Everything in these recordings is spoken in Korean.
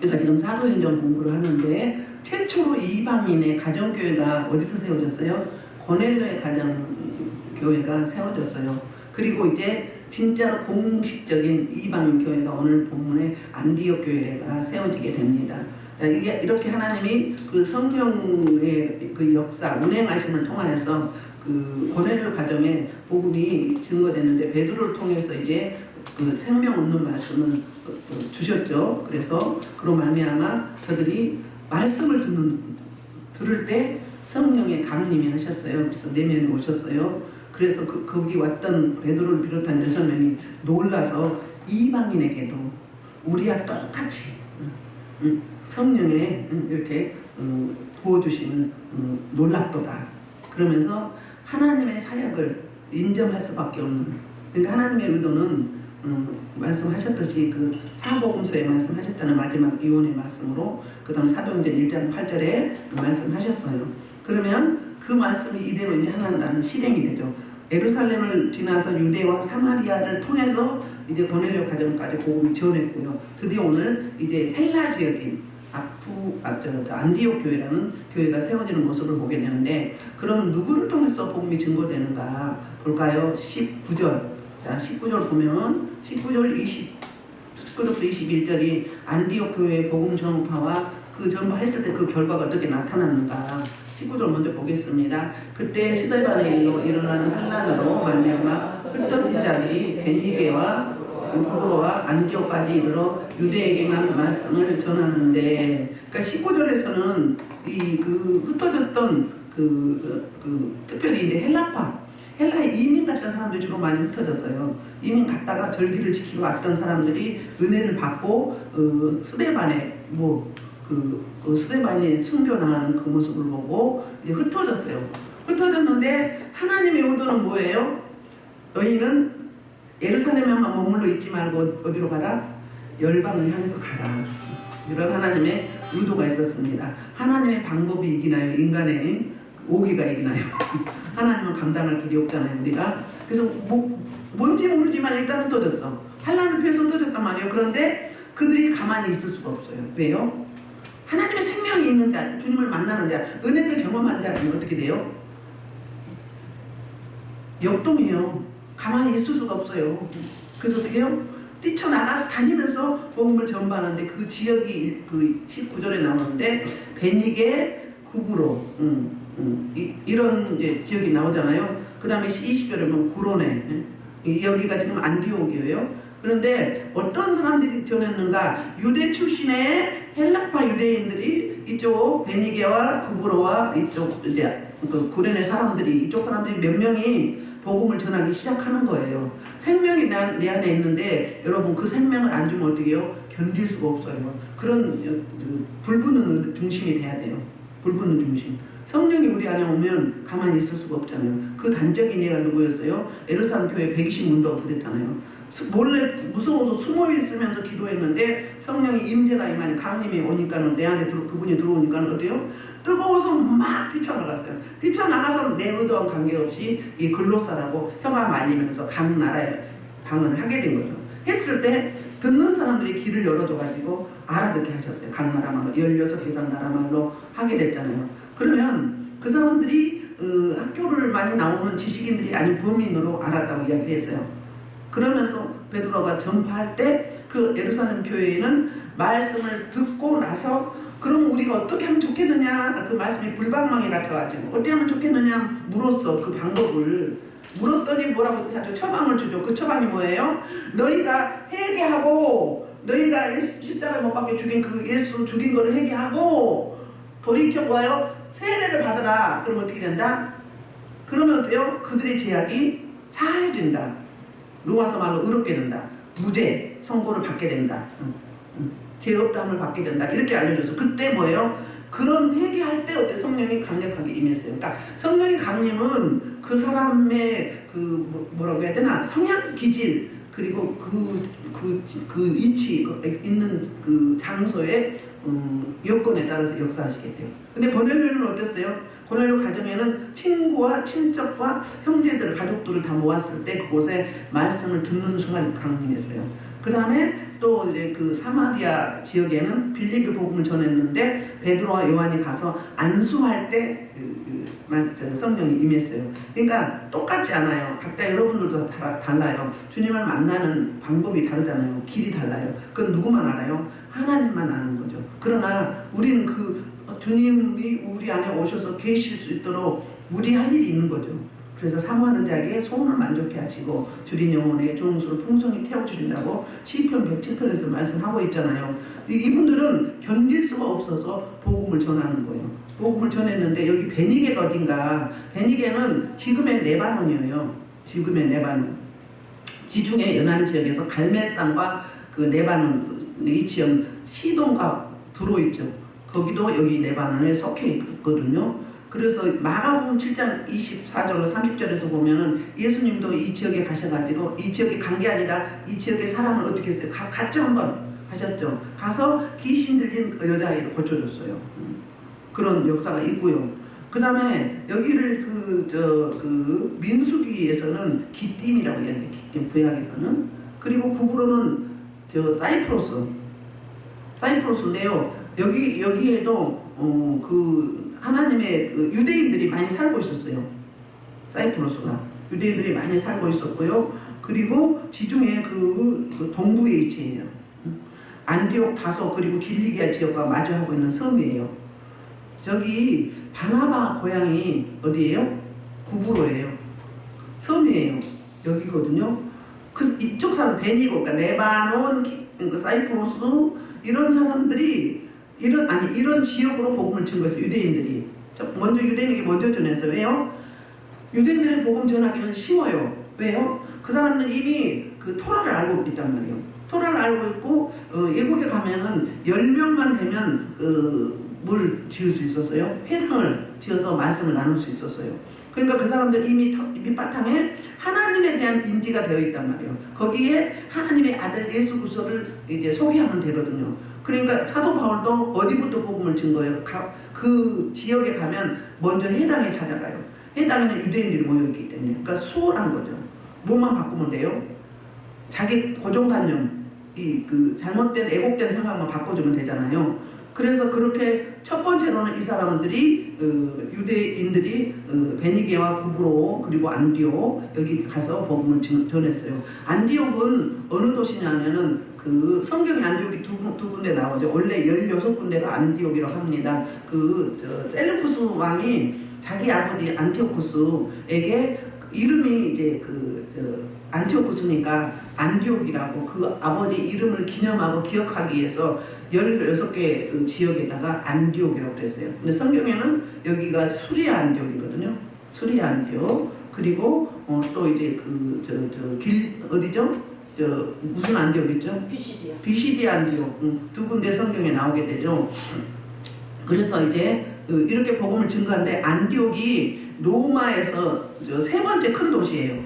우리가 지금 사도행전 공부를 하는데 최초로 이방인의 가정교회가 어디서 세워졌어요? 고넬료의 가정교회가 세워졌어요. 그리고 이제 진짜로 공식적인 이방인 교회가 오늘 본문의 안디옥 교회가 세워지게 됩니다. 자, 이게 이렇게 하나님이 그 성령의 그 역사, 운행하심을 통하여서 그 고넬료 가정에 복음이 증거됐는데 베드로를 통해서 이제 그 생명 없는 말씀을 주셨죠. 그래서 그로 말미암아 저들이 말씀을 들을 때 성령의 강림이 하셨어요. 그래서 내면에 오셨어요. 그래서 거기 왔던 베드로를 비롯한 6명이 놀라서 이방인에게도 우리와 똑같이 성령에 이렇게 부어주시면 놀랍도다. 그러면서 하나님의 사역을 인정할 수밖에 없는, 그러니까 하나님의 의도는 말씀하셨듯이 그 사복음서에 말씀하셨잖아요. 마지막 유언의 말씀으로. 그 다음에 사도행전 1장 8절에 말씀하셨어요. 그러면 그 말씀이 이대로 이제 하나님 실행이 되죠. 예루살렘을 지나서 유대와 사마리아를 통해서 이제 고넬료 가정까지 복음이 전했고요. 드디어 오늘 이제 헬라 지역인 안디옥 교회라는 교회가 세워지는 모습을 보게 되는데, 그럼 누구를 통해서 복음이 증거되는가 볼까요? 19절. 자, 19절 보면 19절 19절부터 21절이 안디옥 교회의 복음 전파와 그 전파했을 때 그 결과가 어떻게 나타났는가. 19절 먼저 보겠습니다. 그때 스데반의 일로 일어나는 환난으로 말미암아 흩어진 자들이 베니게와 구브로와 안디옥까지 이르러 유대에게만 말씀을 전하는데, 그러니까 19절에서는 그 흩어졌던 특별히 이제 헬라에 이민 갔던 사람들이 주로 많이 흩어졌어요. 이민 갔다가 절기를 지키고 왔던 사람들이 은혜를 받고 스데반에 스데반이 순교당하는 그 모습을 보고 이제 흩어졌어요. 흩어졌는데 하나님의 의도는 뭐예요? 너희는 예루살렘에만 머물러 있지 말고 어디로 가라? 열방을 향해서 가라. 이런 하나님의 의도가 있었습니다. 하나님의 방법이 이기나요? 인간의 오기가 이기나요? 하나님은 감당할 길이 없잖아요, 우리가. 그래서 뭔지 모르지만 일단 흩어졌어. 환난을 피해서 흩어졌단 말이에요. 그런데 그들이 가만히 있을 수가 없어요. 왜요? 하나님의 생명이 있는 자, 주님을 만나는 자, 은혜를 경험한 자는 어떻게 돼요? 역동해요. 가만히 있을 수가 없어요. 그래서 어떻게 해요? 뛰쳐나가서 다니면서 복음을 전파하는데 그 지역이 그 19절에 나오는데 베니게, 구브로 이런 이제 지역이 나오잖아요. 그 다음에 20절에 보면 구로네, 여기가 지금 안디옥이에요. 그런데 어떤 사람들이 전했는가? 유대 출신의 헬라파 유대인들이 이쪽 베니게와 구브로와 이쪽 이제 그 구레네 사람들이, 이쪽 사람들이 몇 명이 복음을 전하기 시작하는 거예요. 생명이 내 안에 있는데 여러분 그 생명을 안 주면 어떻게 해요? 견딜 수가 없어요. 그런 불붙는 중심이 돼야 돼요. 불붙는 중심. 성령이 우리 안에 오면 가만히 있을 수가 없잖아요. 그 단적인 예가 누구였어요? 예루살렘 교회 120문도 그랬잖아요. 몰래 무서워서 숨어 있으면서 기도했는데 성령이 임재가 임하니 강림이 오니까는 내 안에 그분이 들어오니까는 어때요? 뜨거워서 막 뛰쳐나갔어요. 뛰쳐나가서 내 의도와 관계없이 이 글로사라고 혀가 말리면서 각 나라에 방언을 하게 된 거죠. 했을 때 듣는 사람들이 귀를 열어줘가지고 알아듣게 하셨어요. 각 나라 말로 16개상 나라 말로 하게 됐잖아요. 그러면 그 사람들이 학교를 많이 나오는 지식인들이 아닌 범인으로 알았다고 이야기를 했어요. 그러면서 베드로가 전파할 때 그 예루살렘 교회에는 말씀을 듣고 나서 그럼 우리가 어떻게 하면 좋겠느냐, 그 말씀이 불방망이 같아가지고 어떻게 하면 좋겠느냐 물었어. 그 방법을 물었더니 뭐라고 하죠? 처방을 주죠. 그 처방이 뭐예요? 너희가 회개하고, 너희가 십자가에 못 박혀 죽인 그 예수 죽인 거를 회개하고 돌이켜 뭐예요? 세례를 받으라. 그러면 어떻게 된다? 그러면 어때요? 그들의 죄악이 사해진다. 로마서 말로 의롭게 된다. 무죄 선고를 받게 된다. 죄 없다함을 받게 된다. 이렇게 알려줘서 그때 뭐예요? 그런 회개할 때 어때? 성령이 강력하게 임했어요. 그러니까 성령의 강림은 그 사람의 뭐라고 해야 되나? 성향, 기질, 그리고 그 위치 있는 그 장소의 여건에 따라서 역사하시겠대요. 근데 고넬료는 어땠어요? 고넬료 가정에는 친구와 친척과 형제들, 가족들을 다 모았을 때 그곳에 말씀을 듣는 순간 강림했어요. 그 다음에 또 이제 그 사마리아 지역에는 빌립의 복음을 전했는데 베드로와 요한이 가서 안수할 때 성령이 임했어요. 그러니까 똑같지 않아요. 각자 여러분들도 달라요. 주님을 만나는 방법이 다르잖아요. 길이 달라요. 그건 누구만 알아요? 하나님만 아는 거죠. 그러나 우리는 그 주님이 우리 안에 오셔서 계실 수 있도록 우리 할 일이 있는 거죠. 그래서 사모하는 자에게 소원을 만족케 하시고 주린 영혼에 좋은 것으로 풍성히 태워주신다고 시편 107편에서 말씀하고 있잖아요. 이분들은 견딜 수가 없어서 복음을 전하는 거예요. 복음을 전했는데 여기 베니게가 어딘가. 베니게는 지금의 레바논이에요. 지금의 레바논. 지중해 연안 지역에서 갈멜산과 그 레바논 이 지역 시돈과 들어있죠. 거기도 여기 레바논에 속해 있거든요. 그래서 마가복음 7장 24절로 30절에서 보면은 예수님도 이 지역에 가셔가지고 이 지역에 간 게 아니라 이 지역의 사람을 어떻게 했어요? 갔죠. 한번 가셨죠. 가서 귀신 들린 여자아이를 고쳐줬어요. 그런 역사가 있고요. 그 다음에 여기를 그 민수기에서는 기띔이라고 이야기해요. 기띔 구약에서는. 그리고 구브로는 사이프러스인데요. 여기에도 그 하나님의 그 유대인들이 많이 살고 있었어요. 사이프러스가 유대인들이 많이 살고 있었고요. 그리고 지중해 그 동부의 위치예요. 안디옥, 다소 그리고 길리기아 지역과 마주하고 있는 섬이에요. 저기 바나바 고향이 어디예요? 구브로예요. 섬이에요. 여기거든요. 그 이쪽 사람 베니고, 그러니까 레바논, 사이프러스 이런 사람들이 이런 지역으로 복음을 전거했어요. 유대인들이 먼저 유대인에게 먼저 전했어요. 왜요? 유대인들의 복음 전하기는 쉬워요. 왜요? 그 사람은 이미 그 토라를 알고 있단 말이에요. 토라를 알고 있고 일국에 가면은 10명만 되면 뭘 지을 수 있었어요? 회당을 지어서 말씀을 나눌 수 있었어요. 그러니까 그 사람들 이미 밑바탕에 하나님에 대한 인지가 되어 있단 말이에요. 거기에 하나님의 아들 예수 그리스도를 이제 소개하면 되거든요. 그러니까 사도 바울도 어디부터 복음을 준 거예요? 그 지역에 가면 먼저 해당에 찾아가요. 해당에는 유대인들이 모여있기 때문에. 그러니까 수월한 거죠. 뭐만 바꾸면 돼요? 자기 고정관념, 그 잘못된 애곡된 생각만 바꿔주면 되잖아요. 그래서 그렇게 첫 번째로는 이 사람들이 유대인들이 베니게와 구브로 그리고 안디옥 여기 가서 복음을 전했어요. 안디옥은 어느 도시냐면은 그 성경에 안디옥이 두 군데 나오죠. 원래 16군데가 안디옥이라고 합니다. 셀루쿠스 왕이 자기 아버지 안티오쿠스에게 이름이 이제 안티오쿠스니까 안디옥이라고 그 아버지 이름을 기념하고 기억하기 위해서 16개 지역에다가 안디옥이라고 그랬어요. 근데 성경에는 여기가 수리아 안디옥이거든요. 수리아 안디옥. 그리고 또 이제 어디죠? 무슨 안디옥 있죠? 비시디아 안디옥. 두 군데 성경에 나오게 되죠. 그래서 이제 이렇게 복음을 증거하는데 안디옥이 로마에서 세 번째 큰 도시예요.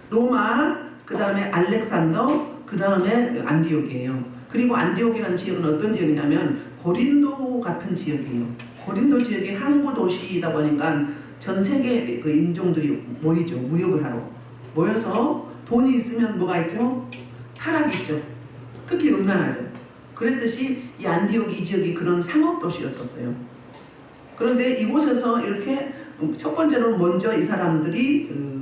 로마, 그 다음에 알렉산더, 그 다음에 안디옥이에요. 그리고 안디옥이라는 지역은 어떤 지역이냐면 고린도 같은 지역이에요. 고린도 지역이 항구 도시이다 보니까 전 세계 그 인종들이 모이죠. 무역을 하러 모여서 돈이 있으면 뭐가 있죠? 타락이 있죠. 특히 음란하죠. 그랬듯이 이 안디옥 이 지역이 그런 상업 도시였었어요. 그런데 이곳에서 이렇게 첫 번째로는 먼저 이 사람들이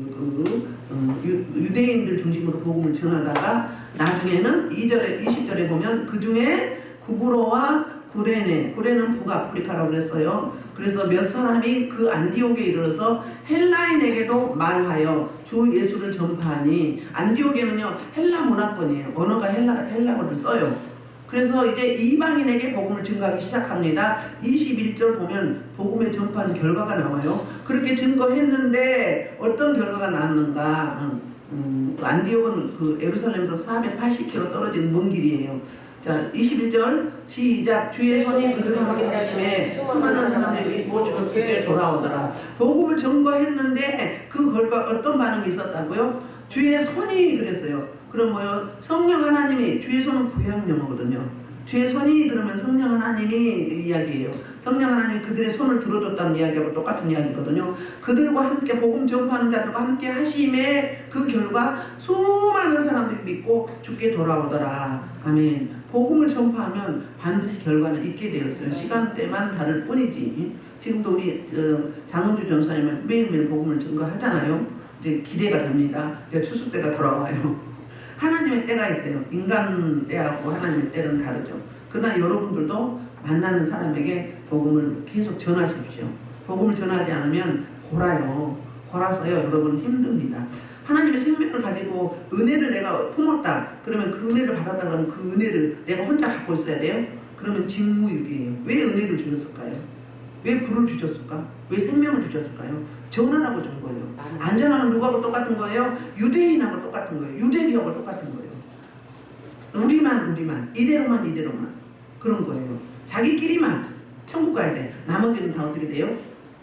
유대인들 중심으로 복음을 전하다가 나중에는 2절에 20절에 보면 그 중에 구브로와 구레는 북아프리카라고 그랬어요. 그래서 몇 사람이 그 안디옥에 이르러서 헬라인에게도 말하여 주 예수를 전파하니 안디옥에는요 헬라 문화권이에요. 언어가 헬라어를 써요. 그래서 이제 이방인에게 복음을 증거하기 시작합니다. 21절 보면 복음의 전파하는 결과가 나와요. 그렇게 증거했는데 어떤 결과가 나왔는가? 안디옥은 그 예루살렘에서 480km 떨어진 먼 길이에요. 자, 21절 시작. 주의 손이 그들과 함께 하심에 수많은 사람들이 모주께 돌아오더라. 복음을 증거했는데 그 결과 어떤 반응이 있었다고요? 주의 손이 그랬어요. 그럼 뭐요? 성령 하나님이 주의 손은 구약 용어거든요. 주의 손이 그러면 성령 하나님이 이야기예요. 성령 하나님이 그들의 손을 들어줬다는 이야기하고 똑같은 이야기거든요. 그들과 함께 복음 전파하는 자들과 함께 하심에 그 결과 수많은 사람들이 믿고 죽게 돌아오더라. 아멘. 복음을 전파하면 반드시 결과는 있게 되었어요. 시간대만 다를 뿐이지. 지금도 우리 장은주 전사님은 매일매일 복음을 전가하잖아요. 이제 기대가 됩니다. 이제 추수 때가 돌아와요. 하나님의 때가 있어요. 인간 때하고 하나님의 때는 다르죠. 그러나 여러분들도 만나는 사람에게 복음을 계속 전하십시오. 복음을 전하지 않으면 골아요. 골아서요 여러분 힘듭니다. 하나님의 생명을 가지고 은혜를 내가 품었다. 그러면 그 은혜를 받았다 그러면 그 은혜를 내가 혼자 갖고 있어야 돼요? 그러면 직무유기예요. 왜 은혜를 주셨을까요? 왜 불을 주셨을까? 왜 생명을 주셨을까요? 전하라고 준 거예요. 안전하면 누구하고 똑같은 거예요? 유대인하고 똑같은 거예요. 유대인하고 똑같은 거예요. 우리만 이대로만 그런 거예요. 자기끼리만 천국 가야 돼. 나머지는 다 어떻게 돼요?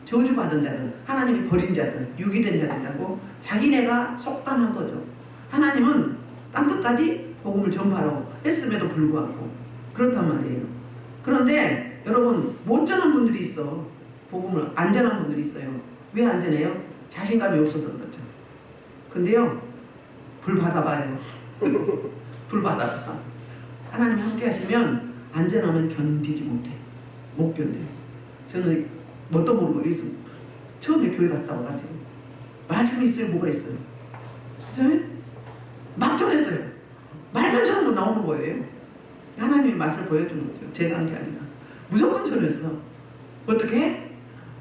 저주받은 자들, 하나님이 버린 자들, 유기된 자들이라고 자기네가 속담한 거죠. 하나님은 땅끝까지 복음을 전파하라고 했음에도 불구하고 그렇단 말이에요. 그런데 여러분 못 전한 분들이 있어. 복음을 안 전한 분들이 있어요. 왜 안 전해요? 자신감이 없어서 그렇죠. 근데요 불 받아봐요. 불 받아봐. 하나님 함께 하시면 안 전하면 견디지 못해. 못 견뎌요. 저는 뭣도 모르고 여기서 처음에 교회 갔다 와가지고 말씀이 있어요? 뭐가 있어요? 그죠? 막 전했어요. 말만 전하면 나오는 거예요. 하나님이 맛을 보여주는 거죠. 제가 한 게 아니라 무조건 전했어. 어떻게?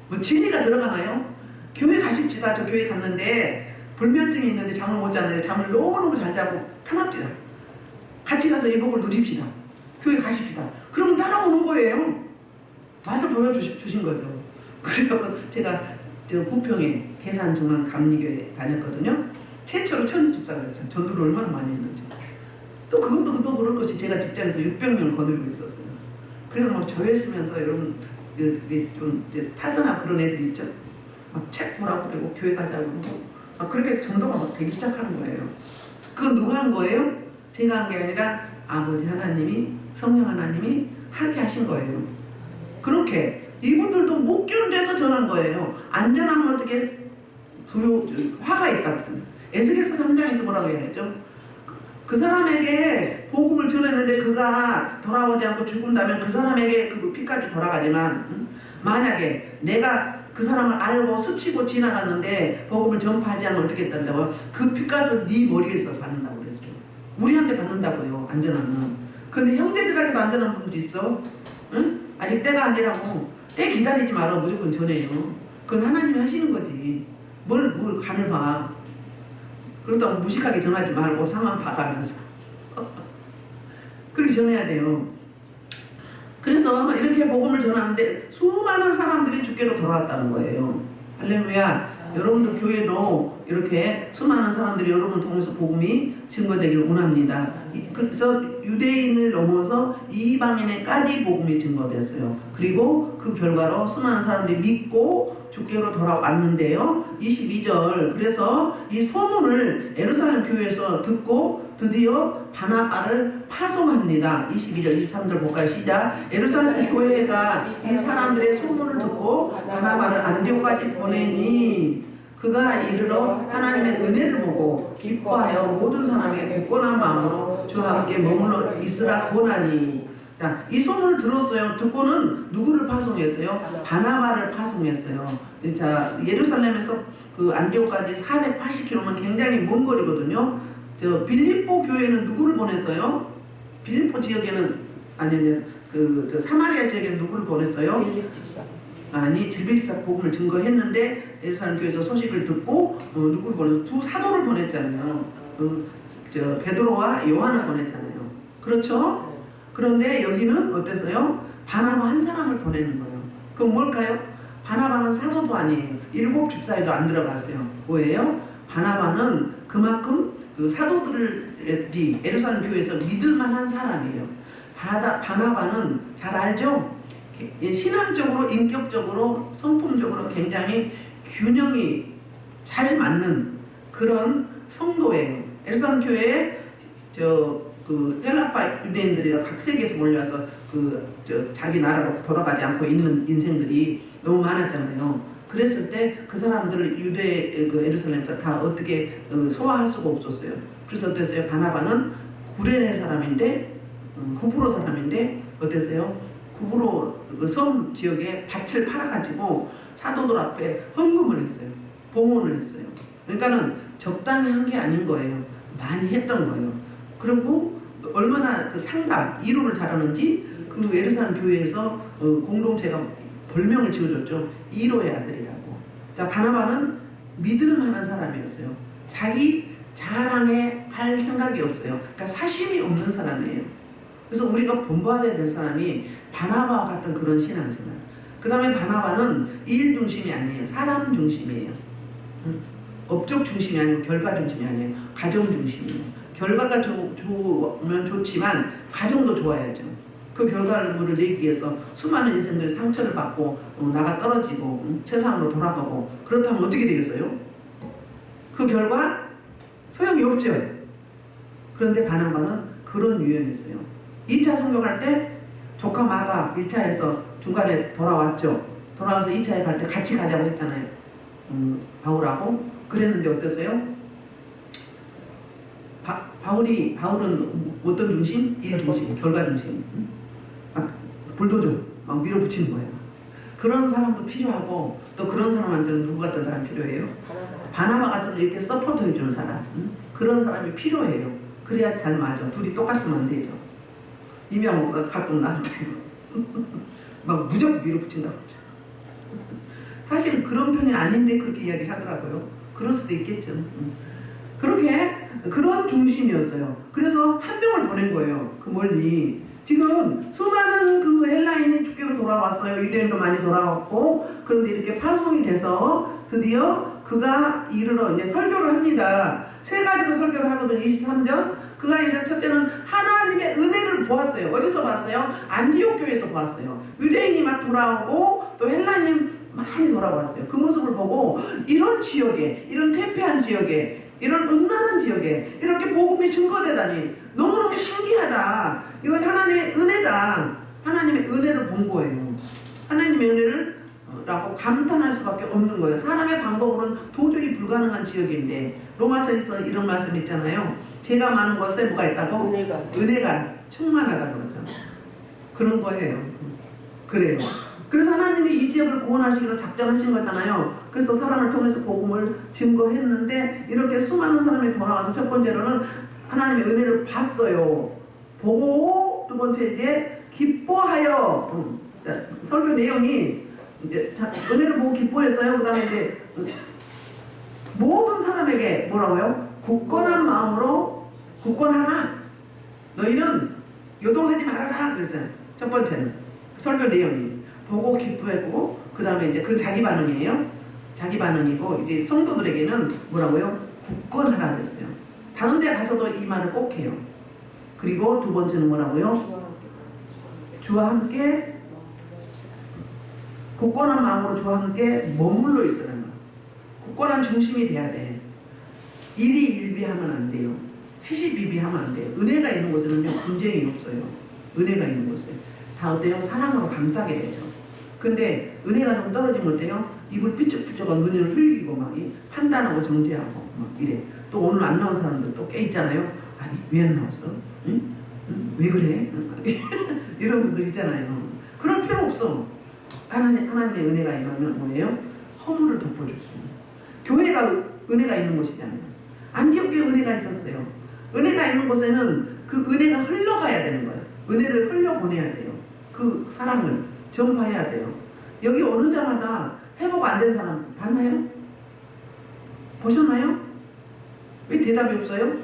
뭐 진리가 들어가나요? 교회 가십시다. 저 교회 갔는데 불면증이 있는데 잠을 못 자는데 잠을 너무너무 잘 자고 편합시다. 같이 가서 예복을 누립시다. 교회 가십시다. 그럼 따라오는 거예요. 맛을 보여주신 거죠. 그래서 제가 저 부평에 계산중앙감리교회 다녔거든요. 최초로 천집사였죠. 전도를 얼마나 많이 했는지. 또 그것도 그럴 것이 제가 직장에서 600명을 거느리고 있었어요. 그래서 막 조회쓰면서 여러분 좀 타선한 그런 애들 있죠. 막 책 보라고 그러고 교회 가자고 그러고 막 그렇게 전도가 막 되기 시작하는 거예요. 그건 누가 한 거예요? 제가 한 게 아니라 아버지 하나님이 성령 하나님이 하게 하신 거예요. 그렇게 이분들도 못 견뎌서 전한 거예요. 안 전하면 어떻게 화가 있다. 에스겔서 3장에서 뭐라고 얘기했죠? 그 사람에게 복음을 전했는데 그가 돌아오지 않고 죽은다면 그 사람에게 그 피까지 돌아가지만 만약에 내가 그 사람을 알고 스치고 지나갔는데 복음을 전파하지 않으면 어떻게 된다고요? 그 피까지 네 머리에서 받는다고 그랬어요. 우리한테 받는다고요. 안전하면. 근데 형제들한테도 안전한 분도 있어. 응? 아직 때가 아니라고. 때 기다리지 말아. 무조건 전해요. 그건 하나님이 하시는 거지. 뭘 간을 봐. 그렇다고 무식하게 전하지 말고 상황 봐가면서 그렇게 전해야 돼요. 그래서 이렇게 복음을 전하는데 수많은 사람들이 주께로 돌아왔다는 거예요. 할렐루야. 여러분들 교회도 이렇게 수많은 사람들이 여러분을 통해서 복음이 증거되기를 원합니다. 그래서 유대인을 넘어서 이방인에까지 복음이 증거되었어요. 그리고 그 결과로 수많은 사람들이 믿고 주께로 돌아왔는데요. 22절. 그래서 이 소문을 예루살렘 교회에서 듣고 드디어 바나바를 파송합니다. 22절, 23절 볼까요? 시작. 예루살렘 교회가 이 사람들의 소문을 듣고 바나바를 안디옥까지 보내니 그가 이르러 하나님의 은혜를 보고 기뻐하여 모든 사람에게 굳건한 마음으로 주와 함께 머물러 있으라 권하니. 자, 이 소문을 들었어요. 듣고는 누구를 파송했어요? 바나바를 파송했어요. 자, 예루살렘에서 그 안디옥까지 480km면 굉장히 먼 거리거든요. 저 빌립보 교회는 누구를 보냈어요? 빌립보 지역에는 저 사마리아 지역에는 누구를 보냈어요? 빌립 집사. 아니, 빌립집사 복음을 증거했는데 예루살렘 교회에서 소식을 듣고 누구를 보냈어요? 두 사도를 보냈잖아요. 저 베드로와 요한을 보냈잖아요. 그렇죠? 그런데 여기는 어땠어요? 바나바 한 사람을 보내는 거예요. 그럼 뭘까요? 바나바는 사도도 아니에요. 7 집사에도 안 들어갔어요. 뭐예요? 바나바는 그만큼 그 사도들이 예루살렘 교회에서 믿을만한 사람이에요. 바나바는 잘 알죠? 신앙적으로, 인격적으로, 성품적으로 굉장히 균형이 잘 맞는 그런 성도예요. 예루살렘 교회에 그 헬라파 유대인들이랑 각 세계에서 몰려와서 자기 나라로 돌아가지 않고 있는 인생들이 너무 많았잖아요. 그랬을 때 그 사람들을 유대 그 예루살렘에서 다 어떻게 소화할 수가 없었어요. 그래서 어땠어요? 바나바는 구레네 사람인데 구브로 사람인데 어땠어요? 구브로 그 섬 지역에 밭을 팔아가지고 사도들 앞에 헌금을 했어요. 봉헌을 했어요. 그러니까는 적당히 한 게 아닌 거예요. 많이 했던 거예요. 그리고 얼마나 그 상담, 이루를 잘하는지 그 예루살렘 교회에서 공동체가 별명을 지어줬죠. 이로의 아들이라고. 자, 바나바는 믿을 만한 사람이었어요. 자기 자랑에 할 생각이 없어요. 그러니까 사심이 없는 사람이에요. 그래서 우리가 본받아야 될 사람이 바나바와 같은 그런 신앙생활. 그 다음에 바나바는 일 중심이 아니에요. 사람 중심이에요. 업적 중심이 아니고 결과 중심이 아니에요. 가정 중심이에요. 결과가 좋으면 좋지만 가정도 좋아야죠. 그 결과물을 내기 위해서 수많은 인생들이 상처를 받고 나가 떨어지고 세상으로 돌아가고 그렇다면 어떻게 되겠어요? 그 결과 소용이 없죠. 그런데 바나바는 그런 유형이었어요. 2차 성경할 때 조카 마가 1차에서 중간에 돌아왔죠. 돌아와서 2차에 갈 때 같이 가자고 했잖아요. 바울하고. 그랬는데 어땠어요? 바울은 어떤 중심? 일 중심, 결과 중심. 막 불도저 막 밀어붙이는 거예요. 그런 사람도 필요하고 또 그런 사람한테는 누구 같은 사람 필요해요? 바나바 같은 이렇게 서포트 해주는 사람. 그런 사람이 필요해요. 그래야 잘 맞아. 둘이 똑같으면 안 되죠. 이명옥가 가끔 나한테 막 무조건 밀어붙인다고 하죠. 사실 그런 편이 아닌데 그렇게 이야기를 하더라고요. 그럴 수도 있겠죠. 그렇게 그런 중심이었어요. 그래서 한 명을 보낸 거예요. 그 멀리. 지금 수많은 그 헬라인이 주께로 돌아왔어요. 유대인도 많이 돌아왔고, 그런데 이렇게 파송이 돼서 드디어 그가 이르러 이제 설교를 합니다. 세 가지로 설교를 하거든요. 23절. 그가 이르러 첫째는 하나님의 은혜를 보았어요. 어디서 봤어요? 안디옥 교회에서 보았어요. 유대인이 막 돌아오고 또 헬라인 많이 돌아왔어요. 그 모습을 보고 이런 지역에, 이런 태폐한 지역에, 이런 음란한 지역에 이렇게 복음이 증거되다니 너무너무 신기하다. 이건 하나님의 은혜다. 하나님의 은혜를 본 거예요. 하나님의 은혜를 라고 감탄할 수밖에 없는 거예요. 사람의 방법으로는 도저히 불가능한 지역인데 로마서에서 이런 말씀 있잖아요. 죄가 많은 곳에 뭐가 있다고? 은혜가 충만하다 그러죠. 그런 거예요. 그래요. 그래서 하나님이 이 지역을 구원하시기로 작정하신 거잖아요. 그래서 사람을 통해서 복음을 증거했는데 이렇게 수많은 사람이 돌아와서 첫 번째로는 하나님의 은혜를 봤어요. 보고 두 번째 이제 기뻐하여 설교 내용이 이제 은혜를 보고 기뻐했어요. 그 다음에 이제 모든 사람에게 뭐라고요? 굳건한 마음으로 굳건하라. 너희는 요동하지 말아라. 그랬어요. 첫 번째는 설교 내용이 보고 기뻐했고 그 다음에 이제 그 자기 반응이에요. 자기 반응이고 이제 성도들에게는 뭐라고요? 굳건하라 그랬어요. 다른 데 가서도 이 말을 꼭 해요. 그리고 두 번째는 뭐라고요? 주와 함께 굳건한 마음으로 주와 함께 머물러 있으라는 거예요. 굳건한 중심이 돼야 돼. 일희일비하면 안 돼요. 시시비비하면 안 돼요. 은혜가 있는 곳에는요 분쟁이 없어요. 은혜가 있는 곳에 다 어때요? 사랑으로 감싸게 되죠. 근데 은혜가 좀 떨어지면 어때요? 입을 삐쩍삐쩍한 눈을 흘리고 막 판단하고 정죄하고 막 이래. 또 오늘 안 나온 사람들 또 꽤 있잖아요. 아니 왜 안 나왔어? 응? 왜 그래? 이런 분들 있잖아요. 그럴 필요 없어. 하나님의 은혜가 임하면 뭐예요? 허물을 덮어줬어요. 교회가 은혜가 있는 곳이잖아요. 안디옥 교회 은혜가 있었어요. 은혜가 있는 곳에는 그 은혜가 흘러가야 되는 거예요. 은혜를 흘려보내야 돼요. 그 사랑을 전파해야 돼요. 여기 오는 자마다 회복 안 된 사람 봤나요? 보셨나요? 왜 대답이 없어요?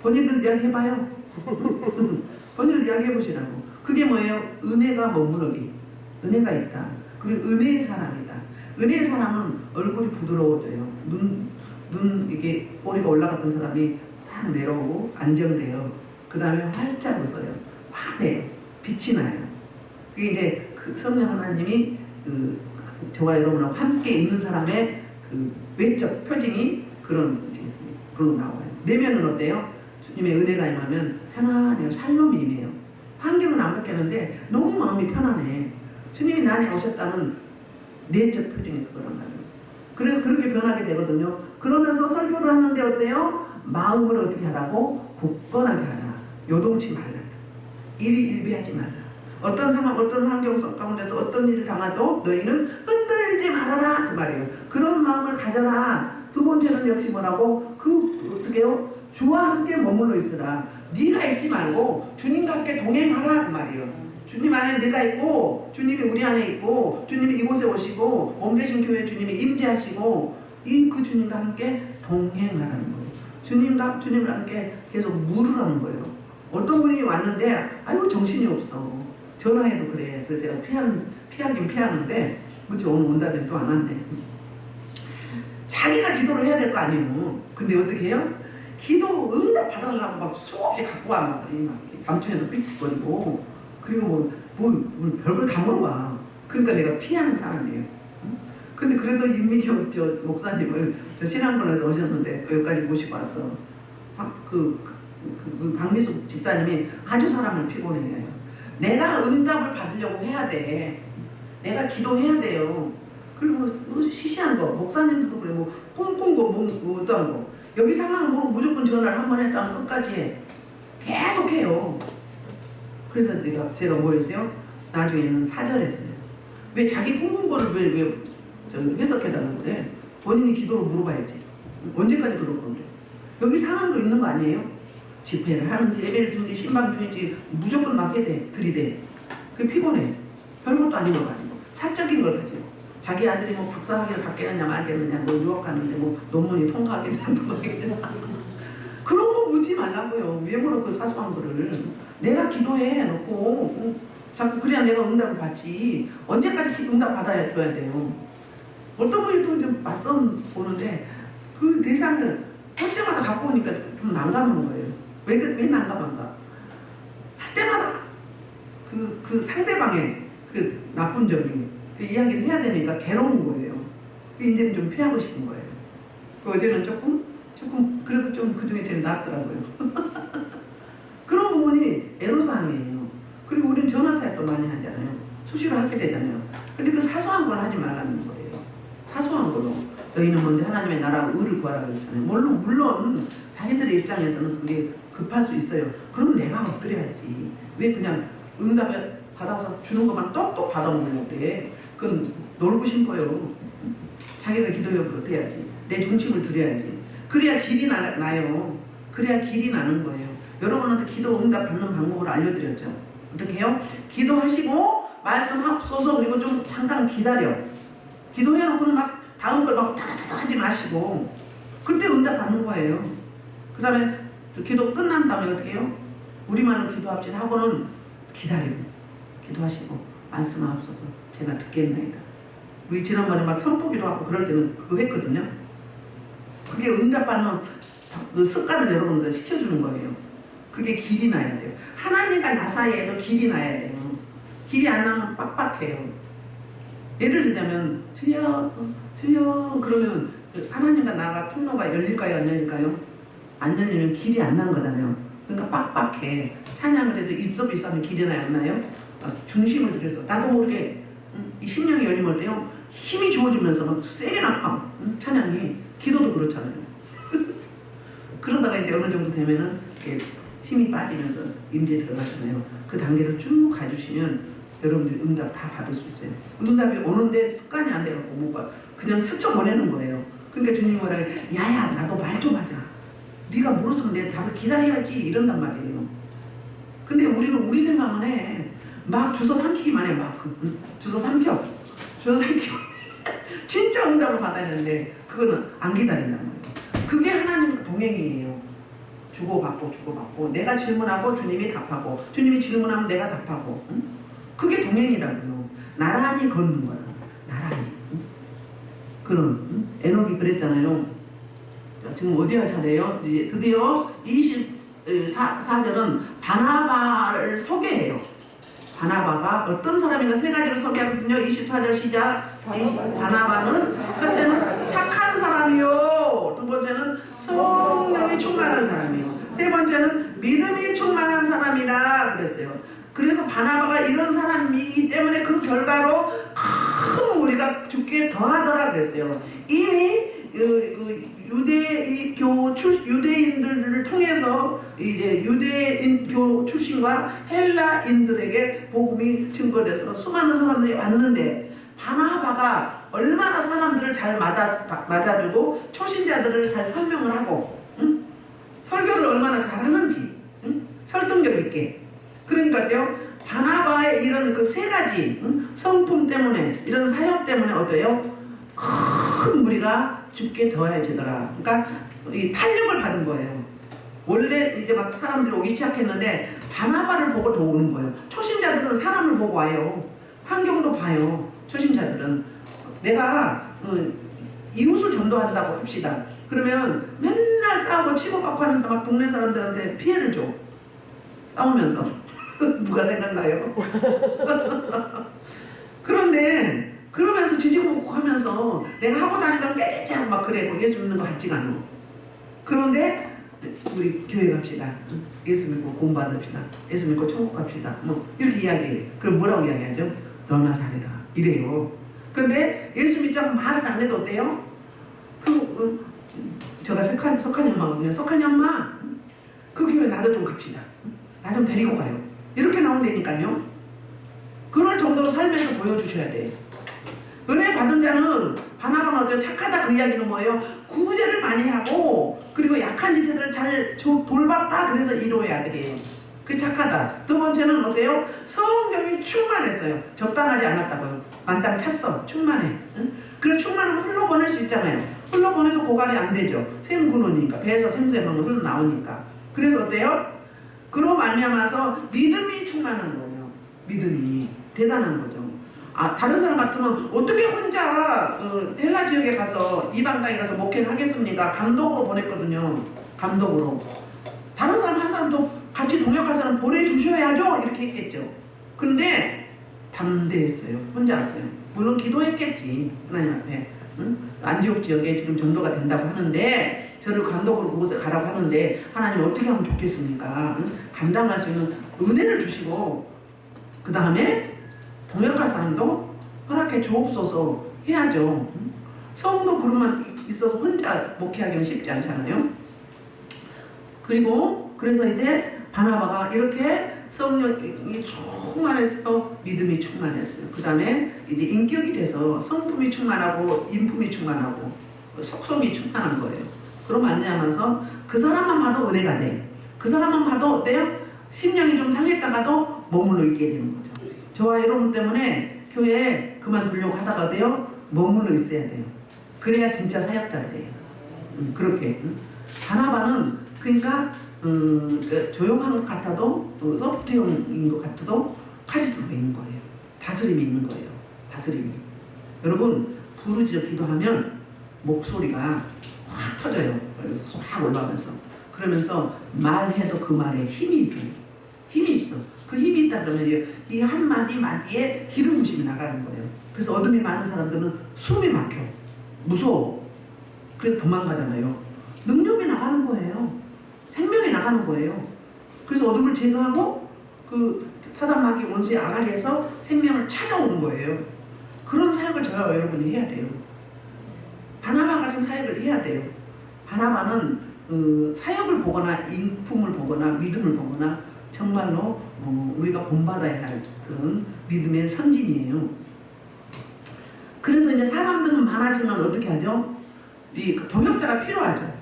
본인들 이야기 해봐요. 본인들 이야기 해보시라고. 그게 뭐예요? 은혜가 머무르기. 은혜가 있다. 그리고 은혜의 사람이다. 은혜의 사람은 얼굴이 부드러워져요. 이게 꼬리가 올라갔던 사람이 딱 내려오고 안정돼요. 그 다음에 활짝 웃어요. 환해요. 빛이 나요. 그게 이제 그 성령 하나님이 저와 여러분하고 함께 있는 사람의 그 외적 표징이 그런 나와요. 내면은 어때요? 주님의 은혜가 임하면 편안해요. 살림이 임해요. 환경은 안 바뀌었는데 너무 마음이 편안해. 주님이 나 안에 오셨다는 내적 표정이 그거란 말이에요. 그래서 그렇게 변하게 되거든요. 그러면서 설교를 하는데 어때요? 마음을 어떻게 하라고? 굳건하게 하라. 요동치 말라. 일희일비하지 말라. 어떤 상황, 어떤 환경 가운데서 어떤 일을 당해도 너희는 흔들리지 말아라 그 말이에요. 그런 마음을 가져라. 두 번째는 역시 뭐라고? 어떻게 해요? 주와 함께 머물러 있으라. 네가 있지 말고 주님과 함께 동행하라 그 말이에요. 주님 안에 내가 있고 주님이 우리 안에 있고 주님이 이곳에 오시고 몸되신 교회 주님이 임재하시고 그 주님과 함께 동행하라는 거예요. 주님을 함께 계속 물으라는 거예요. 어떤 분이 왔는데 아이고 정신이 없어. 전화해도 그래. 그래서 제가 피하긴 피하는데 그치 오늘 온다더니 또 안 왔네. 자기가 기도를 해야 될 거 아니에요. 근데 어떻게 해요? 기도 응답 받아달라고 막 수없이 갖고 와. 막 밤중에도 삐죽거리고 그리고 뭐 별걸 다 물어봐. 그러니까 내가 피하는 사람이에요. 근데 그래도 윤미경 목사님을 신앙권에서 오셨는데 또 여기까지 모시고 왔어. 박미숙 집사님이 아주 사람을 피곤해요. 내가 응답을 받으려고 해야 돼. 내가 기도해야 돼요. 그리고 시시한 거, 목사님들도 그래, 뭐 꽁꽁 거, 어떤 거. 여기 상황은 모르고 무조건 전화를 한 번 했다면 끝까지 해. 계속 해요. 그래서 제가 뭐 했어요? 나중에는 사절했어요. 왜 자기 꽁꽁 거를 왜 해석해달라고 그래? 본인이 기도로 물어봐야지. 언제까지 그럴 건데? 여기 상황도 있는 거 아니에요? 집회를 하는지 예배를 드는지 신방 중인지 무조건 막 해대, 들이대. 그게 피곤해. 별것도 아닌 거 아니고 사적인 걸 가지고 자기 아들이 뭐 박사학위를 받겠느냐 말겠느냐 뭐 유학하는데 뭐 논문이 통과하겠느냐 그런 거 묻지 말라고요. 왜 물어 그 사소한 거를. 내가 기도해 놓고 자꾸 그래야 내가 응답을 받지. 언제까지 응답 받아야 줘야 돼요. 어떤 분이 또 좀 맞선 보는데 그 대상을 할 때마다 갖고 오니까 좀 난감한 거예요. 왜 난감한가? 할 때마다 그 상대방의 그 나쁜 점이 그 이야기를 해야 되니까 괴로운 거예요. 이제는 좀 피하고 싶은 거예요. 어제는 조금 그래도 좀 그중에 제일 낫더라고요. 그런 부분이 애로사항이에요. 그리고 우리는 전화사역도 많이 하잖아요. 수시로 하게 되잖아요. 근데 그 사소한 걸 하지 말라는 거예요. 사소한 걸로. 너희는 먼저 하나님의 나라와 의를 구하라고 그랬잖아요. 물론 자신들의 입장에서는 그게 급할 수 있어요. 그럼 내가 엎드려야지. 왜 그냥 응답을 받아서 주는 것만 똑똑 받아먹으려고 그래. 그건 놀고 싶어요. 자기가 기도력으로 돼야지. 내 중심을 드려야지. 그래야 길이 나요. 그래야 길이 나는 거예요. 여러분한테 기도 응답 받는 방법을 알려드렸죠. 어떻게 해요? 기도하시고 말씀하소서. 그리고 좀 잠깐 기다려. 기도해놓고는 막 다음 걸 막 다다다다 하지 마시고 그때 응답 받는 거예요. 그 다음에 기도 끝난 다음에 어떻게 해요? 우리만으로 기도합시다 하고는 기다리고 기도하시고 말씀하옵소서 제가 듣겠나이다. 우리 지난번에 막 선포기도 하고 그럴 때는 그거 했거든요. 그게 응답받는 그 습관을 여러분들 시켜주는 거예요. 그게 길이 나야 돼요. 하나님과 나 사이에도 길이 나야 돼요. 길이 안 나면 빡빡해요. 예를 들자면 주여 그러면 하나님과 나가 통로가 열릴까요 안 열릴까요? 안 열리면 길이 안 난 거잖아요. 그러니까 빡빡해. 찬양을 해도 입섭이 있으면 길이 나요 안 나요? 중심을 들여서 나도 모르게 이 심령이 열리면 어때요? 힘이 주어지면서 막 세게 나가. 찬양이 기도도 그렇잖아요. 그러다가 이제 어느 정도 되면은 이렇게 힘이 빠지면서 임재 들어가잖아요. 그 단계를 쭉 가주시면 여러분들이 응답 다 받을 수 있어요. 응답이 오는데 습관이 안 돼갖고 뭐가 그냥 스쳐 보내는 거예요. 그러니까 주님이 뭐라 해요? 야야 나도 말 좀 하자. 네가 물었으면 내 답을 기다려야지 이런단 말이에요. 근데 우리는 우리 생각만 해. 막 주워 삼키기만 해. 막 주워 삼켜. 진짜 응답을 받아야 되는데 그거는 안 기다린단 말이에요. 그게 하나님 동행이에요. 주고받고 내가 질문하고 주님이 답하고 주님이 질문하면 내가 답하고 그게 동행이라고요. 나란히 걷는 거야. 나란히. 그런 에녹이 그랬잖아요. 지금 어디 할 차례예요? 이제 드디어 24절은 바나바를 소개해요. 바나바가 어떤 사람인가 세 가지로 소개하거든요. 24절 시작. 바나바는 첫째는 착한 사람이요. 두 번째는 성령이 충만한 사람이요. 세 번째는 믿음이 충만한 사람이라 그랬어요. 그래서 바나바가 이런 사람이기 때문에 그 결과로 큰 무리가 죽게 더하더라 그랬어요. 이미 유대인들을 통해서 이제 유대인교 출신과 헬라인들에게 복음이 증거돼서 수많은 사람들이 왔는데 바나바가 얼마나 사람들을 잘 맞아주고 초신자들을 잘 설명을 하고 설교를 얼마나 잘하는지 설득력 있게. 그러니까요 바나바의 이런 그 세 가지 성품 때문에 이런 사역 때문에 어때요? 큰 무리가 죽게 더해지더라. 그러니까 이 탄력을 받은 거예요. 원래 이제 막 사람들이 오기 시작했는데 바나바를 보고 더 오는 거예요. 초신자들은 사람을 보고 와요. 환경도 봐요. 초신자들은 내가 이웃을 전도한다고 합시다. 그러면 맨날 싸우고 치고받고 하는데 막 동네 사람들한테 피해를 줘. 싸우면서 누가 생각나요? 그런데 그러면서 지지고 하면서 내가 하고 다니면 깨끗하고 막 그래. 예수 믿는 거 같지가 않아. 그런데 우리 교회 갑시다. 예수 믿고 공부받읍시다. 예수 믿고 천국 갑시다. 뭐 이렇게 이야기해요. 그럼 뭐라고 이야기하죠? 너나 잘해라. 이래요. 그런데 예수 믿자고 말을 안 해도 어때요? 제가 석한이 엄마거든요. 석한이 엄마 그 교회 나도 좀 갑시다. 나 좀 데리고 가요. 이렇게 나온다니까요. 그럴 정도로 살면서 보여주셔야 돼요. 은혜 받은 자는 바나바는 어때요? 착하다 그 이야기는 뭐예요? 구제를 많이 하고 그리고 약한 지체들을 잘 돌봤다. 그래서 이로의 아들이에요. 그 착하다. 두 번째는 어때요? 성령이 충만했어요. 적당하지 않았다고요. 만땅 찼어. 충만해. 응? 그래서 충만하면 흘러보낼 수 있잖아요. 흘러보내도 고갈이 안 되죠. 샘구노니까 배에서 샘샘하면 흘러나오니까. 그래서 어때요? 그로 말미암아서 믿음이 충만한 거예요. 믿음이 대단한 거죠. 다른 사람 같으면 어떻게 혼자 헬라 지역에 가서 이방 땅에 가서 목회를 하겠습니까? 감독으로 보냈거든요. 감독으로. 다른 사람 한 사람도 같이 동역할 사람 보내주셔야죠. 이렇게 했겠죠. 근데 담대했어요. 혼자 왔어요. 물론 기도했겠지. 하나님 앞에. 응? 안디옥 지역에 지금 전도가 된다고 하는데 저를 감독으로 그곳에 가라고 하는데 하나님 어떻게 하면 좋겠습니까? 응? 감당할 수 있는 은혜를 주시고 그 다음에 동역할 사람도 허락해 주옵소서 해야죠. 응? 성도 그릇만 있어서 혼자 목회하기는 쉽지 않잖아요. 그리고 그래서 이제 바나바가 이렇게 성령이 충만해서 믿음이 충만했어요. 그 다음에 이제 인격이 돼서 성품이 충만하고 인품이 충만하고 속성이 충만한 거예요. 그럼 말미암아서 그 사람만 봐도 은혜가 돼. 그 사람만 봐도 어때요? 심령이 좀 상했다가도 머물러 있게 되는 거죠. 저와 여러분 때문에 교회에 그만두려고 하다가 어때요? 머물러 있어야 돼요. 그래야 진짜 사역자들이에요. 그렇게. 바나바는 그러니까 조용한 것 같아도 소프트형인 것 같아도 카리스마가 있는 거예요. 다스림이 있는 거예요. 다스림이. 여러분 부르짖어 기도하면 목소리가 확 터져요. 확 올라가면서. 그러면서 말해도 그 말에 힘이 있어요. 힘이 있어. 그 힘이 있다 그러면 이 한마디 말에 기름부심이 나가는 거예요. 그래서 어둠이 많은 사람들은 숨이 막혀. 무서워. 그래서 도망가잖아요. 능력이 나가는 거예요. 생명이 나가는 거예요. 그래서 어둠을 제거하고 그 사단마귀 원수의 아가리에서 생명을 찾아오는 거예요. 그런 사역을 저와 여러분이 해야 돼요. 바나바 같은 사역을 해야 돼요. 바나바는 사역을 보거나 인품을 보거나 믿음을 보거나 정말로 우리가 본받아야 할 그런 믿음의 선진이에요. 그래서 이제 사람들은 많아지면 어떻게 하죠? 이 동역자가 필요하죠.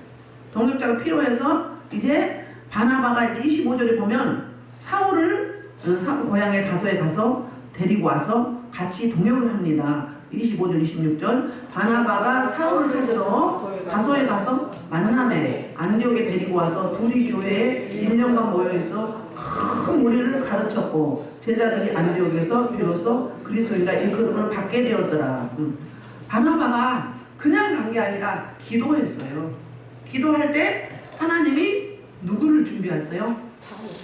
동역자가 필요해서 이제 바나바가 이제 25절에 보면 사울 고향의 다소에 가서 데리고 와서 같이 동역을 합니다. 25절 26절 바나바가 사울을 찾으러 다소에 가서 만남에 안디옥에 데리고 와서 둘이 교회에 1년간 모여있어 큰 무리를 가르쳤고 제자들이 안디옥에서 비로소 그리스도인과 일컬음을 받게 되었더라. 바나바가 그냥 간 게 아니라 기도했어요. 기도할 때 하나님이 누구를 준비했어요?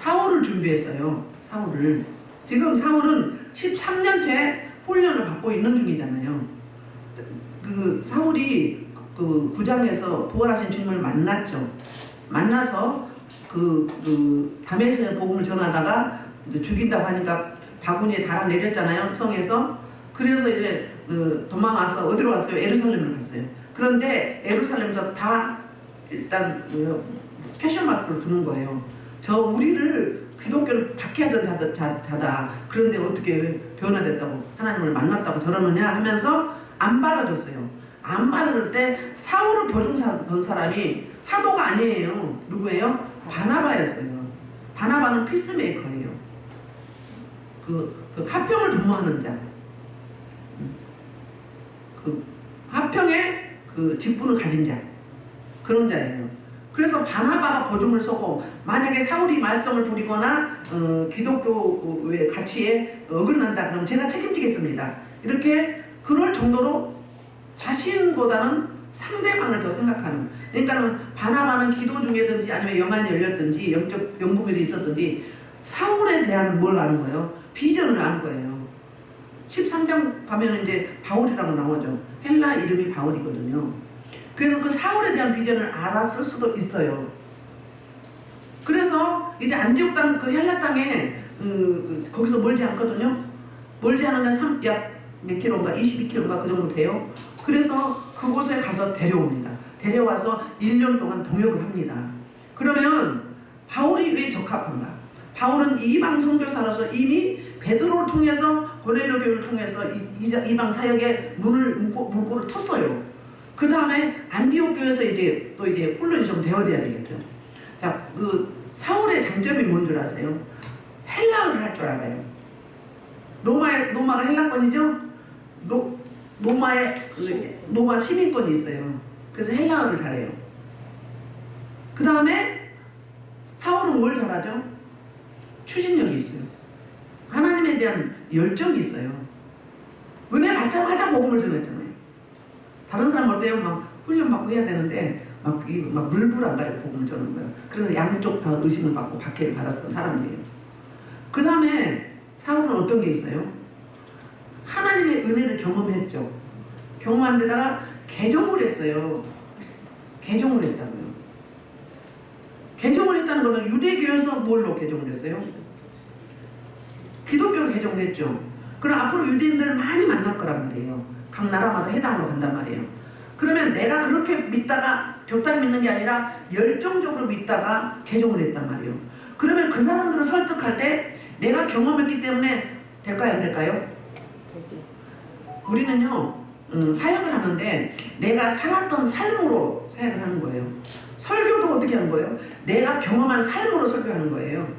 사울을 준비했어요. 사울을. 지금 사울은 13년째 훈련을 받고 있는 중이잖아요. 그 사울이 그 구장에서 부활하신 주님을 만났죠. 만나서 담에서 복음을 전하다가 이제 죽인다고 하니까 바구니에 달아 내렸잖아요. 성에서. 그래서 이제 도망와서 어디로 갔어요? 예루살렘으로 갔어요. 그런데 예루살렘에서 다 일단 캐셔마크를 두는 거예요. 저 우리를 기독교를 박해하던 자다. 그런데 어떻게 변화됐다고 하나님을 만났다고 저러느냐 하면서 안 받아줬어요. 안 받을 때 사울을 보증하던 사람이 사도가 아니에요. 누구예요? 바나바였어요. 바나바는 피스메이커예요. 그 화평을 도모하는 자. 그 화평의 그 직분을 가진 자. 그런 자예요. 그래서 바나바가 보증을 서고 만약에 사울이 말썽을 부리거나 기독교의 가치에 어긋난다 그러면 제가 책임지겠습니다. 이렇게 그럴 정도로 자신보다는 상대방을 더 생각하는. 그러니까 바나바는 기도 중이든지 아니면 영안이 열렸든지 영적 영부밀이 있었든지 사울에 대한 뭘 아는 거예요? 비전을 아는 거예요. 13장 가면 이제 바울이라고 나오죠. 헬라 이름이 바울이거든요. 그래서 그 사울에 대한 비전을 알았을 수도 있어요. 그래서 이제 안디옥 땅 그 헬라 땅에 거기서 멀지 않거든요. 멀지 않은데 몇 킬로인가 22킬로인가 그 정도 돼요. 그래서 그곳에 가서 데려옵니다. 데려와서 1년 동안 동역을 합니다. 그러면 바울이 왜 적합한가? 바울은 이방 선교사로서 이미 베드로를 통해서 고넬료 교회를 통해서 이방 사역의 문고를 텄어요. 그 다음에 안디옥 교회에서 이제 훈련이 좀 되어야 되겠죠. 자, 사울의 장점이 뭔 줄 아세요? 헬라어를 할 줄 알아요. 로마가 헬라권이죠? 로마 시민권이 있어요. 그래서 헬라어를 잘해요. 그 다음에 사울은 뭘 잘하죠? 추진력이 있어요. 하나님에 대한 열정이 있어요. 은혜 받자마자 복음을 전했잖아요. 다른 사람 어때요? 막 훈련받고 해야 되는데 막 물불 안 가리고 복음을 전하는 거예요. 그래서 양쪽 다 의심을 받고 박해를 받았던 사람이에요. 그 다음에 사울은 어떤 게 있어요? 하나님의 은혜를 경험했죠. 경험한 데다가 개종을 했어요. 개종을 했다고요. 개종을 했다는 거는 유대교에서 뭘로 개종을 했어요? 기독교로 개종을 했죠. 그럼 앞으로 유대인들을 많이 만날 거란 말이에요. 각 나라마다 해당으로 간단 말이에요. 그러면 내가 그렇게 믿다가 격단 믿는 게 아니라 열정적으로 믿다가 개종을 했단 말이에요. 그러면 그 사람들을 설득할 때 내가 경험했기 때문에 될까요? 안 될까요? 되죠. 우리는요 사역을 하는데 내가 살았던 삶으로 사역을 하는 거예요. 설교도 어떻게 하는 거예요? 내가 경험한 삶으로 설교하는 거예요.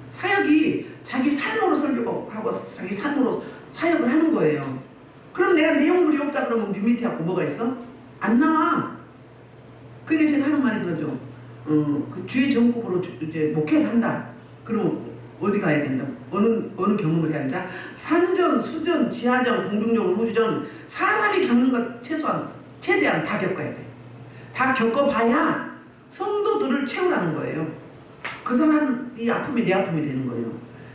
사역이 자기 삶으로 설교하고 자기 삶으로 사역을 하는 거예요. 그럼 내가 내용물이 없다 그러면 네 밑에 하고 뭐가 있어? 안 나와. 그게 제가 하는 말이 그거죠. 그 주의 전국으로 이제 목회를 한다. 그럼 어디 가야 된다? 어느 경험을 해야 된다? 산전, 수전, 지하전, 공중전, 우주전 사람이 겪는 것 최대한 다 겪어야 돼. 다 겪어봐야 성도들을 채우라는 거예요. 그 사람이 아픔이 내 아픔이 되는 거예요.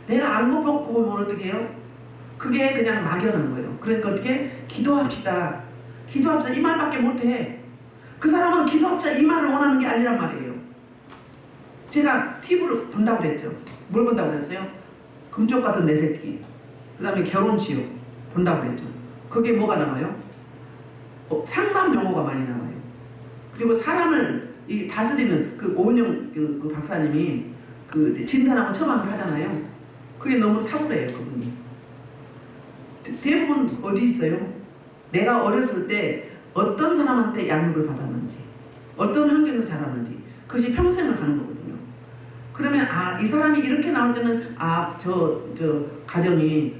내가 안 겪어보면 어떻게 해요? 그게 그냥 막연한 거예요. 그러니까 어떻게? 기도합시다. 기도합시다. 이 말밖에 못해. 그 사람은 기도합시다. 이 말을 원하는 게 아니란 말이에요. 제가 팁으로 본다고 그랬죠. 뭘 본다고 그랬어요? 금쪽 같은 내 새끼. 그 다음에 결혼지옥 본다고 그랬죠. 그게 뭐가 나와요? 상담 용어가 많이 나와요. 그리고 사람을 다스리는 그 오은영 그 박사님이 그 진단하고 처방을 하잖아요. 그게 너무 탁월해요, 그분이. 대부분 어디 있어요? 내가 어렸을 때 어떤 사람한테 양육을 받았는지, 어떤 환경에서 자랐는지, 그것이 평생을 가는 거거든요. 그러면 이 사람이 이렇게 나올 때는 저 가정이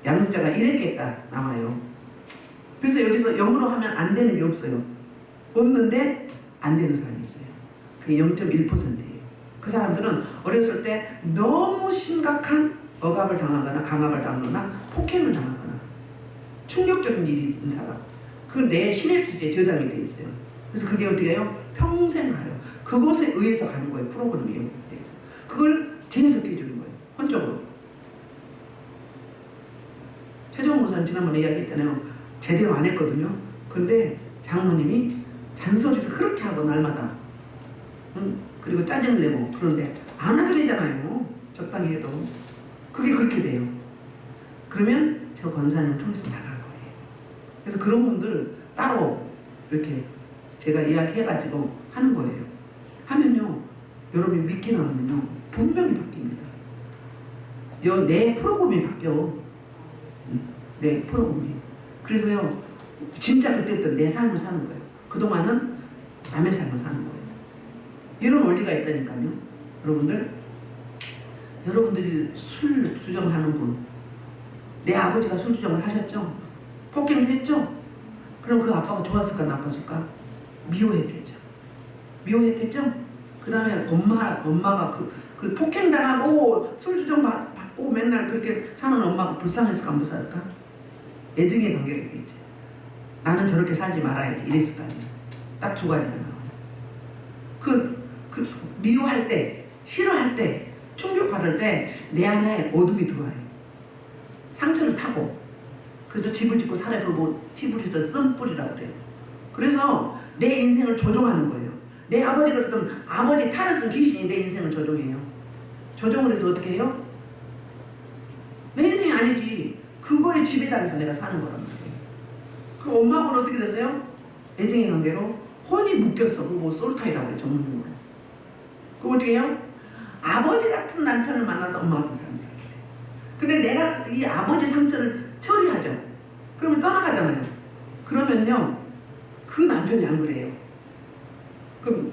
양육자가 이랬겠다 나와요. 그래서 여기서 0으로 하면 안 되는 게 없어요. 없는데 안 되는 사람이 있어요. 그게 0.1%예요. 그 사람들은 어렸을 때 너무 심각한 억압을 당하거나 강압을 당하거나 폭행을 당하거나 충격적인 일이 있는 사람, 그 내 시냅스에 저장이 돼 있어요. 그래서 그게 어떻게 해요? 평생 가요. 그것에 의해서 가는 거예요. 프로그램이에요. 그걸 재해석해 주는 거예요. 혼적으로. 최종 목사님 지난번에 이야기했잖아요. 제대로 안 했거든요. 근데 장모님이 잔소리를 그렇게 하고 날마다 그리고 짜증을 내고 그런데 안 하더래잖아요. 적당히 해도. 그게 그렇게 돼요. 그러면 저 권사님을 통해서 나갈 거예요. 그래서 그런 분들 따로 이렇게 제가 이야기해가지고 하는 거예요. 하면요, 여러분이 믿기나 하면요, 분명히 바뀝니다. 내 프로그램이 바뀌어. 내 프로그램이. 그래서요, 진짜 그때부터 내 삶을 사는 거예요. 그동안은 남의 삶을 사는 거예요. 이런 원리가 있다니까요. 여러분들이 술 주정하는 분, 내 아버지가 술 주정을 하셨죠? 폭행을 했죠? 그럼 그 아빠가 좋았을까 나빴을까? 미워했겠죠. 그 다음에 엄마가 그 폭행당하고 술 주정 받고 맨날 그렇게 사는 엄마가 불쌍했을까 안 불쌍했을까? 애증의 관계가 있겠죠. 나는 저렇게 살지 말아야지 이랬을 거 아니에요. 딱 두 가지가 나와요. 미워할 때, 싫어할 때, 충격받을 때 내 안에 어둠이 들어와요. 상처를 타고. 그래서 집을 짓고 살아보고 히브리서 쓴뿌리라고 그래요. 그래서 내 인생을 조종하는 거예요. 내 아버지가 그랬던 아버지 타르스 귀신이 내 인생을 조종해요. 조종을 해서 어떻게 해요? 내 인생이 아니지. 그거에 지배당해서 내가 사는 거란 말이에요. 그 엄마하고는 어떻게 됐어요? 애증의 관계로 혼이 묶였어. 그거 뭐 솔타이라고 해요. 전문용어로. 그럼 어떻게 해요? 아버지 같은 남편을 만나서 엄마 같은 사람이 살게 돼. 근데 내가 이 아버지 상처를 처리하죠. 그러면 떠나가잖아요. 그러면요, 그 남편이 안 그래요. 그럼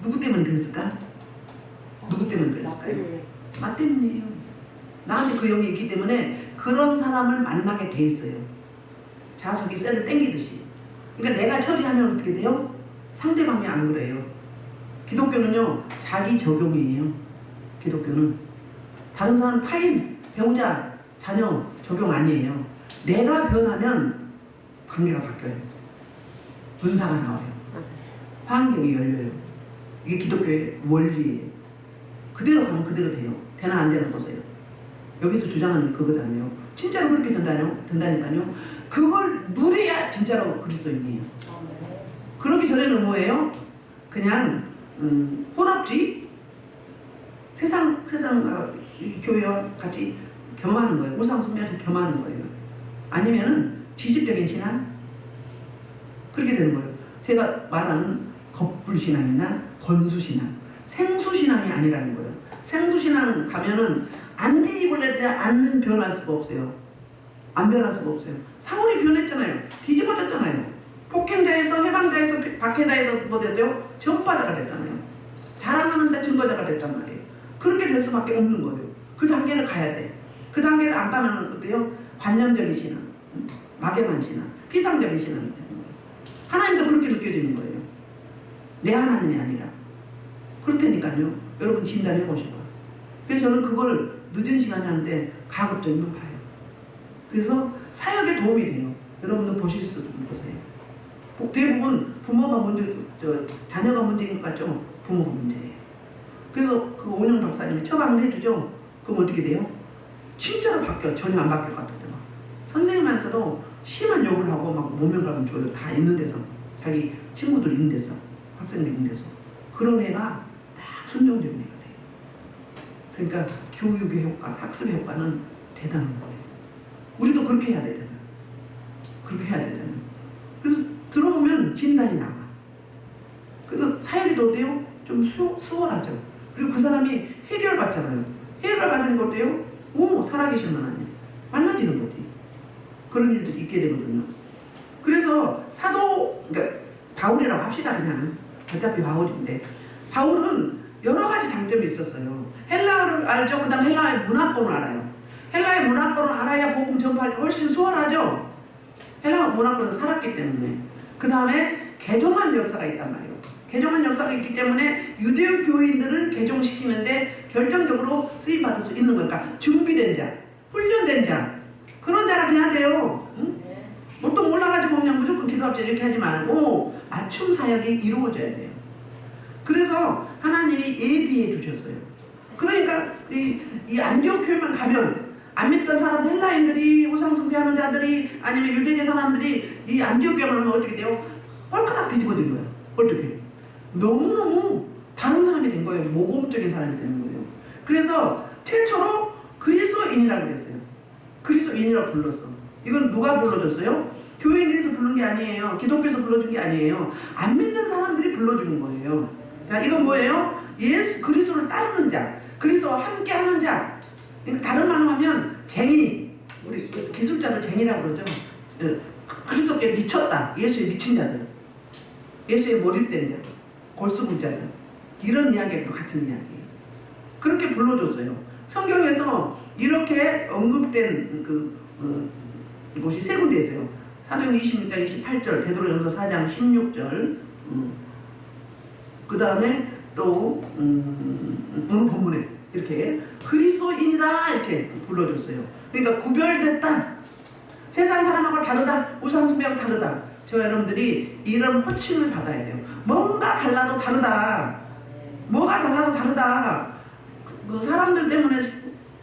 누구 때문에 그랬을까? 누구 때문에 그랬을까요? 나 때문이에요. 나한테 그 영이 있기 때문에 그런 사람을 만나게 돼 있어요. 자석이 쇠를 땡기듯이. 그러니까 내가 처리하면 어떻게 돼요? 상대방이 안 그래요. 기독교는요, 자기 적용이에요. 기독교는 다른 사람, 타인, 배우자, 자녀 적용 아니에요. 내가 변하면 관계가 바뀌어요. 은사가 나와요. 환경이 열려요. 이게 기독교의 원리예요. 그대로 가면 그대로 돼요. 되나 안 되나 보세요. 여기서 주장하는 그거잖아요. 진짜로 그렇게 된다니까요. 그걸 누려야 진짜로 그리스도인이에요. 그러기 전에는 뭐예요? 그냥 혼합주의? 세상 교회와 같이 겸하는 거예요. 우상숭배한테 겸하는 거예요. 아니면은 지식적인 신앙? 그렇게 되는 거예요. 제가 말하는 겁불신앙이나 건수신앙, 생수신앙이 아니라는 거예요. 생수신앙 가면은 안 뒤집을 애들이 안 변할 수가 없어요. 안 변할 수가 없어요. 사울이 변했잖아요. 뒤집어졌잖아요. 폭행자에서 해방자에서 박해자에서 뭐 됐어요? 전파자가 됐잖아요. 자랑하는 자 증거자가 됐단 말이에요. 그렇게 될 수밖에 없는 거예요. 그 단계를 가야 돼. 그 단계를 안 가면 어때요? 관념적인 신앙, 막연한 신앙, 피상적인 신앙이 되는 거예요. 하나님도 그렇게 느껴지는 거예요. 내 하나님이 아니라. 그렇다니까요. 여러분 진단해 보시고. 그래서 저는 그걸 늦은 시간에 하는데 가급적이면 봐요. 그래서 사역에 도움이 돼요. 여러분도 보실 수도 보세요. 대부분 부모가 자녀가 문제인 것 같죠? 부모가 문제예요. 그래서 그 오영 박사님이 처방을 해주죠. 그럼 어떻게 돼요? 진짜로 바뀌어. 전혀 안 바뀔 것 같은데 막. 선생님한테도 심한 욕을 하고 막 모명감을 줘요. 다 있는 데서. 자기 친구들 있는 데서. 학생들 있는 데서. 그런 애가 딱 순종적인 애가 돼요. 그러니까 교육의 효과, 학습의 효과는 대단한 거예요. 우리도 그렇게 해야 되잖아요. 그렇게 해야 되잖아요. 그래서 들어보면 진단이 나와. 그래서 사역이 어때요? 좀 수월하죠. 그리고 그 사람이 해결받잖아요. 해결받는 거 어때요? 오, 살아계신 하나님. 만나지는 거지. 그런 일들이 있게 되거든요. 그래서 그러니까 바울이라고 합시다 그냥. 어차피 바울인데. 바울은 여러 가지 장점이 있었어요. 헬라어를 알죠? 그 다음 헬라어의 문화권을 알아요. 헬라의 문화권을 알아야 복음 전파하기 훨씬 수월하죠? 헬라어 문화권을 살았기 때문에. 그 다음에 개종한 역사가 있단 말이에요. 개종한 역사가 있기 때문에 유대교 교인들을 개종시키는데 결정적으로 쓰임받을 수 있는 거니까 준비된 자, 훈련된 자, 그런 자가 돼야 돼요. 응? 보통 올라가지고 그냥 무조건 기도합시다 이렇게 하지 말고 맞춤 사역이 이루어져야 돼요. 그래서 하나님이 예비해 주셨어요. 그러니까 이 안디옥 교회만 가면 안 믿던 사람 헬라인들이 우상 숭배하는 자들이 아니면 유대계 사람들이 이 안디옥 교회만 하면 어떻게 돼요? 헐크닥 뒤집어진 거예요. 어떻게? 너무너무 다른 사람이 된 거예요. 사람이 되는 거예요. 그래서 최초로 그리스도인이라고 그랬어요. 그리스도인이라고 불렀어. 이건 누가 불러줬어요? 교회에서 부른 게 아니에요. 기독교에서 불러준 게 아니에요. 안 믿는 사람들이 불러주는 거예요. 자, 이건 뭐예요? 예수 그리스도를 따르는 자, 그리스도와 함께하는 자. 그러니까 다른 말로 하면 쟁이. 우리 기술자들 쟁이라고 그러죠. 그리스도께 미쳤다. 예수에 미친 자들, 예수에 몰입된 자들, 골수분자들, 이런 이야기도 같은 이야기예요. 그렇게 불러줬어요. 성경에서 이렇게 언급된 곳이 세 군데 있어요. 사도행전 26장 28절, 베드로전서 4장 16절, 그 다음에 또 오늘 본문에 이렇게 그리스도인이다 이렇게 불러줬어요. 그러니까 구별됐다. 세상 사람하고 다르다. 우상숭배하고 다르다. 저와 여러분들이 이런 호칭을 받아야 돼요. 뭔가 달라도 다르다. 뭐가 달라도 다르다. 그 사람들 때문에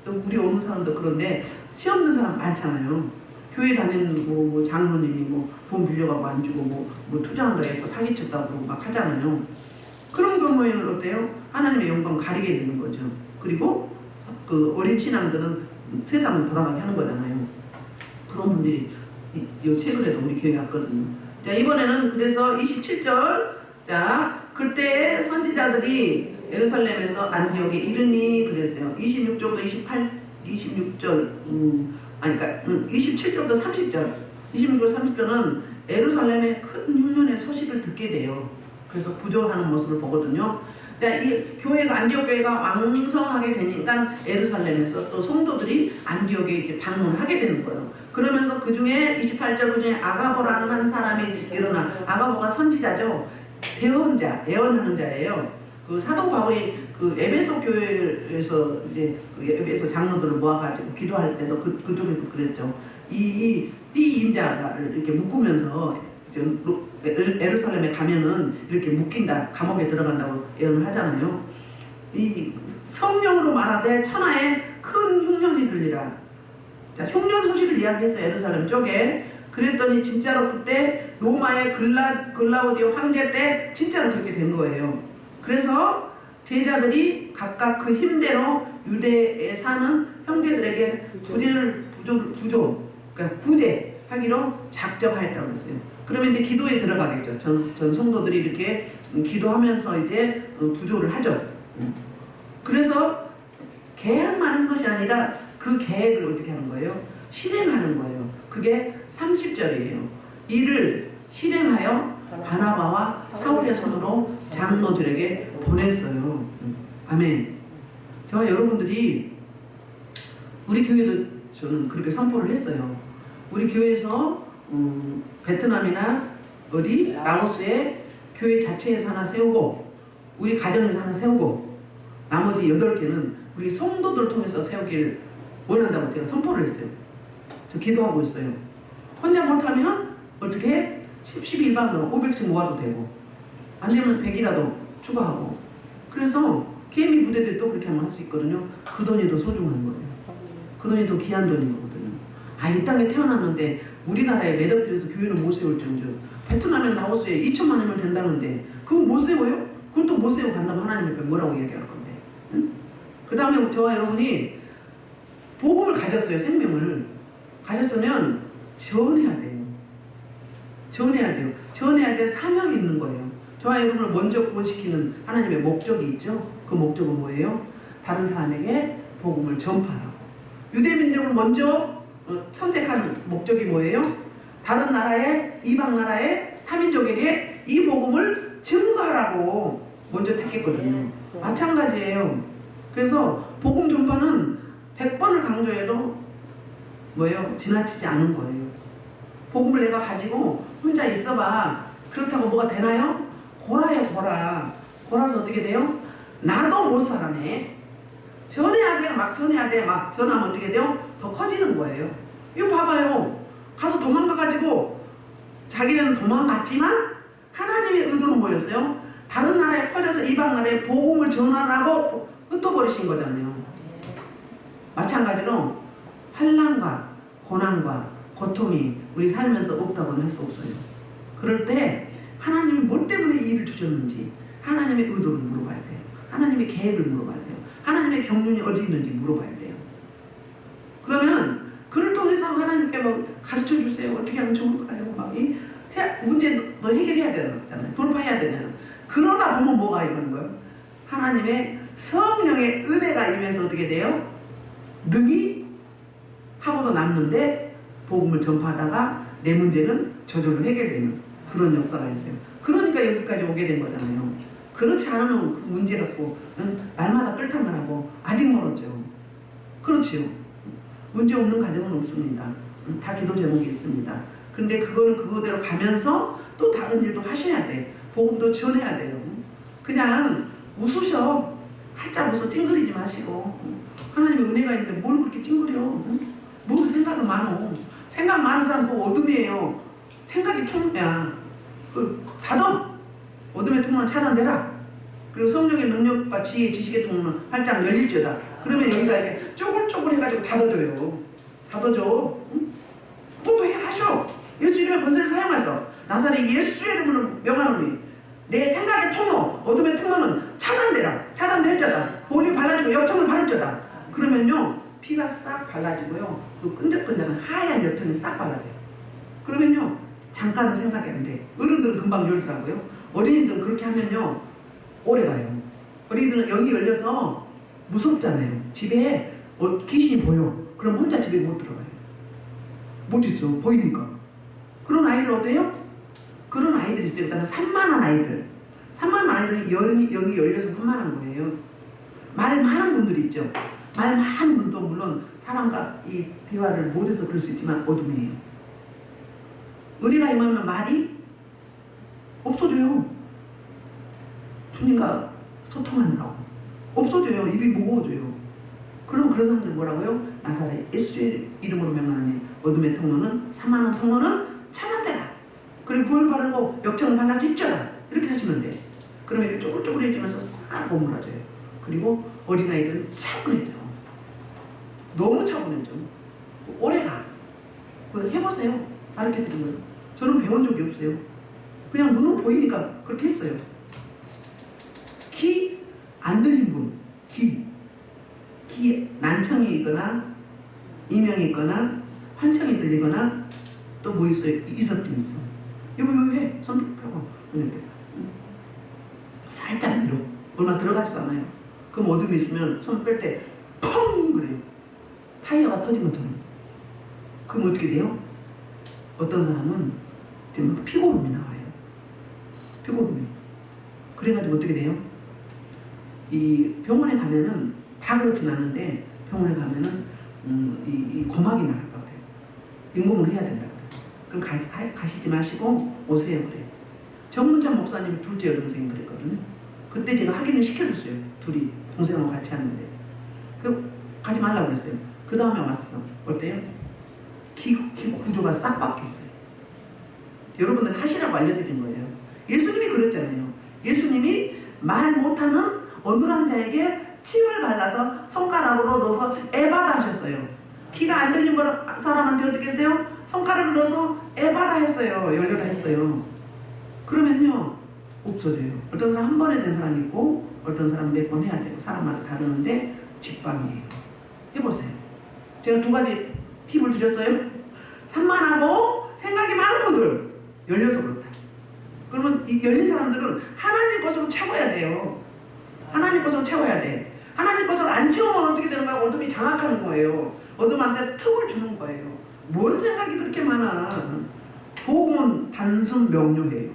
우리 오는 사람도 그런데 시험 든 사람 많잖아요. 교회 다니는 뭐 장로님이 뭐 돈 빌려가고 안 주고 뭐 투자한다 해서 사기쳤다고 그러고 막 하잖아요. 그런 경우에는 어때요? 하나님의 영광 가리게 되는 거죠. 그리고 그 어린 신앙들은 세상을 돌아가게 하는 거잖아요. 그런 분들이 최근에도 우리 교회에 왔거든요. 자, 이번에는 그래서 27절, 자, 그때 선지자들이 예루살렘에서 안디옥에 이르니 그랬어요. 26절부터 26절, 그러니까 27절부터 30절, 26절 30절은 예루살렘의 큰 흉년의 소식을 듣게 돼요. 그래서 부조하는 모습을 보거든요. 자, 이 교회가 안디옥 교회가 왕성하게 되니까 예루살렘에서 또 성도들이 안디옥에 이제 방문하게 되는 거예요. 그러면서 그 중에 28절 그 중에 아가보라는 한 사람이 일어나. 아가보가 선지자죠. 예언하는 자예요. 그 사도 바울이 그 에베소 교회에서 이제 그 에베소 장로들을 모아가지고 기도할 때도 그쪽에서 그랬죠. 이 임자를 이렇게 묶으면서 예루살렘에 가면은 이렇게 묶인다, 감옥에 들어간다고 예언을 하잖아요. 이 성령으로 말하되 천하에 큰 흉년이 들리라. 자, 흉년 소식을 이야기해서 예루살렘 쪽에 그랬더니 진짜로 그때 로마의 글라우디오 황제 때 진짜로 그렇게 된 거예요. 그래서 제자들이 각각 그 힘대로 유대에 사는 형제들에게 그러니까 구제하기로 작정하였다고 했어요. 그러면 이제 기도에 들어가겠죠. 전 성도들이 이렇게 기도하면서 이제 부조를 하죠. 그래서 계획만 하는 것이 아니라 그 계획을 어떻게 하는 거예요? 실행하는 거예요. 그게 30절이에요. 이를 실행하여 바나바와 사울의 손으로 장로들에게 보냈어요. 아멘. 저와 여러분들이 우리 교회도 저는 그렇게 선포를 했어요. 우리 교회에서 베트남이나 어디 라오스에 교회 자체에서 하나 세우고 우리 가정에서 하나 세우고 나머지 8개는 우리 성도들을 통해서 세우길 원한다고 제가 선포를 했어요. 저 기도하고 있어요. 혼자 못하면 어떻게 12일반으로 500씩 모아도 되고 안 되면 100이라도 추가하고. 그래서 개미 부대들 또 그렇게 하면 할 수 있거든요. 그 돈이 더 소중한 거예요. 그 돈이 더 귀한 돈인 거거든요. 이 땅에 태어났는데 우리나라에 매덕들에서 교회는 못 세울 줄은 베트남에 라오스에 2천만 원이면 된다는데 그건 못 세워요? 그것도 못 세우고 간다면 하나님께 뭐라고 얘기할 건데. 응? 그 다음에 저와 여러분이 복음을 가졌어요. 생명을 가졌으면 전해야 돼요. 전해야 될 사명이 있는 거예요. 저와 여러분을 먼저 구원시키는 하나님의 목적이 있죠. 그 목적은 뭐예요? 다른 사람에게 복음을 전파하고. 유대민족을 먼저 선택한 목적이 뭐예요? 다른 나라에, 이방 나라에, 타민족에게 이 복음을 증거하라고 먼저 택했거든요. 마찬가지예요. 그래서 복음 전파는 100번을 강조해도 뭐예요? 지나치지 않은 거예요. 복음을 내가 가지고 혼자 있어봐. 그렇다고 뭐가 되나요? 고라요, 고라. 고라서 어떻게 돼요? 나도 못 살아내. 전해야 돼, 막 전해야 돼. 막 전하면 어떻게 돼요? 더 커지는 거예요. 이거 봐봐요. 가서 도망가가지고 자기는 도망갔지만 하나님의 의도는 뭐였어요? 다른 나라에 퍼져서 이방 나라에 복음을 전하라고 흩어버리신 거잖아요. 마찬가지로 환난과 고난과 고통이 우리 살면서 없다고는 할 수 없어요. 그럴 때 하나님이 뭐 때문에 이 일을 주셨는지 하나님의 의도를 물어봐야 돼요. 하나님의 계획을 물어봐야 돼요. 하나님의 경륜이 어디 있는지 물어봐야 돼요. 그러면 그를 통해서 하나님께 뭐 가르쳐 주세요. 어떻게 하면 좋을까요? 문제 너 해결해야 되잖아요. 돌파해야 되잖아요. 그러다 보면 뭐가 이러는 거예요? 하나님의 성령의 은혜가 임해서 어떻게 돼요? 능히 하고도 남는데 복음을 전파하다가 내 문제는 저절로 해결되는 그런 역사가 있어요. 그러니까 여기까지 오게 된 거잖아요. 그렇지 않으면 그 문제 갖고 날마다 끌탕을 하고 아직 멀었죠. 그렇지요. 문제 없는 가정은 없습니다. 다 기도 제목이 있습니다. 근데 그거는 그거대로 가면서 또 다른 일도 하셔야 돼. 복음도 전해야 돼요. 그냥 웃으셔. 활짝 웃어 찡그리지 마시고. 하나님의 은혜가 있는데 뭘 그렇게 찡그려. 뭐 생각은 많어. 생각 많은 사람 그거 어둠이에요. 생각이 통로야. 닫아. 어둠의 통로는 차단되라. 그리고 성령의 능력과 지혜, 지식의 통로는 활짝 열릴지어다. 그러면 여기가 이렇게 쪼글쪼글 해가지고 닫아줘요. 닫아줘. 그것도 하셔. 예수 이름의 권세를 사용해서 나사렛 예수의 이름으로 명하노니 내 생각의 통로, 어둠의 통로는 차단되라. 차단될지어다. 볼이 발라지고 역청을 바를지어다. 그러면요 피가 싹 발라지고요 그 끈적끈적한 하얀 엽청이 싹 발라져요. 그러면요 잠깐은 생각이 안 돼. 어른들은 금방 열더라고요. 어린이들은 그렇게 하면요 오래가요. 어린이들은 영이 열려서 무섭잖아요. 집에 귀신이 보여. 그럼 혼자 집에 못 들어가요. 못 있어. 보이니까. 그런 아이들 어때요? 그런 아이들이 있어요. 일단은 산만한 아이들. 산만한 아이들은 영이 열려서 산만한 거예요. 말 많은 분들이 있죠. 말 많은 분도 물론 사람과 이 대화를 못해서 그럴 수 있지만 어둠이에요. 은혜가 임하면 말이 없어져요. 주님과 소통하느라고 없어져요. 입이 무거워져요. 그럼 그런 사람들 뭐라고요? 나사렛 예수의 이름으로 명하노니 어둠의 통로는 사망한 통로는 차단되라. 그리고 불을 바르고 역청을 발라질지어다. 이렇게 하시면 돼. 그러면 이렇게 쪼글쪼글해지면서 싹 오므라져요. 그리고 어린아이들은 차분해져. 너무 차분해져. 오래가. 그거 해보세요. 가르쳐드린 거예요. 저는 배운 적이 없어요. 그냥 눈으로 보이니까 그렇게 했어요. 귀 안 들린 분, 귀 난청이 있거나 이명이 있거나 환청이 들리거나 또 뭐 있어요? 이석증 있어. 이거 해. 선택하고 그런데 살짝 위로 얼마 들어가지도 않아요. 그럼 어둠이 있으면 손 뺄 때 펑 그래요. 타이어가 터진 것처럼. 그럼 어떻게 돼요? 어떤 사람은 지금 피고름이 나와요. 피고름이. 그래가지고 어떻게 돼요? 이 병원에 가면은 다 그렇진 않은데 병원에 가면은 이 고막이 나갈까 그래요. 인공을 해야 된다 그래요. 그럼 가시지 마시고 오세요 그래요. 정문찬 목사님이 둘째 여동생이 그랬거든요. 그때 제가 확인을 시켜줬어요. 둘이 동생하고 같이 하는데 그 가지 말라고 그랬어요. 그 다음에 왔어. 어때요? 귀 구조가 싹 바뀌었어요. 여러분들 하시라고 알려드린 거예요. 예수님이 그랬잖아요. 예수님이 말 못하는 어눌한 자에게 침을 발라서 손가락으로 넣어서 에바다 하셨어요. 귀가 안 들린 사람한테 어떻게 했어요? 손가락을 넣어서 에바다 했어요. 열려라 했어요. 그러면요 없어져요. 어떤 사람 한 번에 된 사람이 있고 어떤 사람 몇 번 해야 되고 사람마다 다르는데 직방이에요. 해보세요. 제가 두 가지 팁을 드렸어요. 산만하고 생각이 많은 분들 열려서 그렇다. 그러면 이 열린 사람들은 하나님 것으로 채워야 돼요. 하나님 것으로 채워야 돼. 하나님 것으로 안 채우면 어떻게 되는 거야? 어둠이 장악하는 거예요. 어둠한테 틈을 주는 거예요. 뭔 생각이 그렇게 많아? 복음은 단순 명료해요.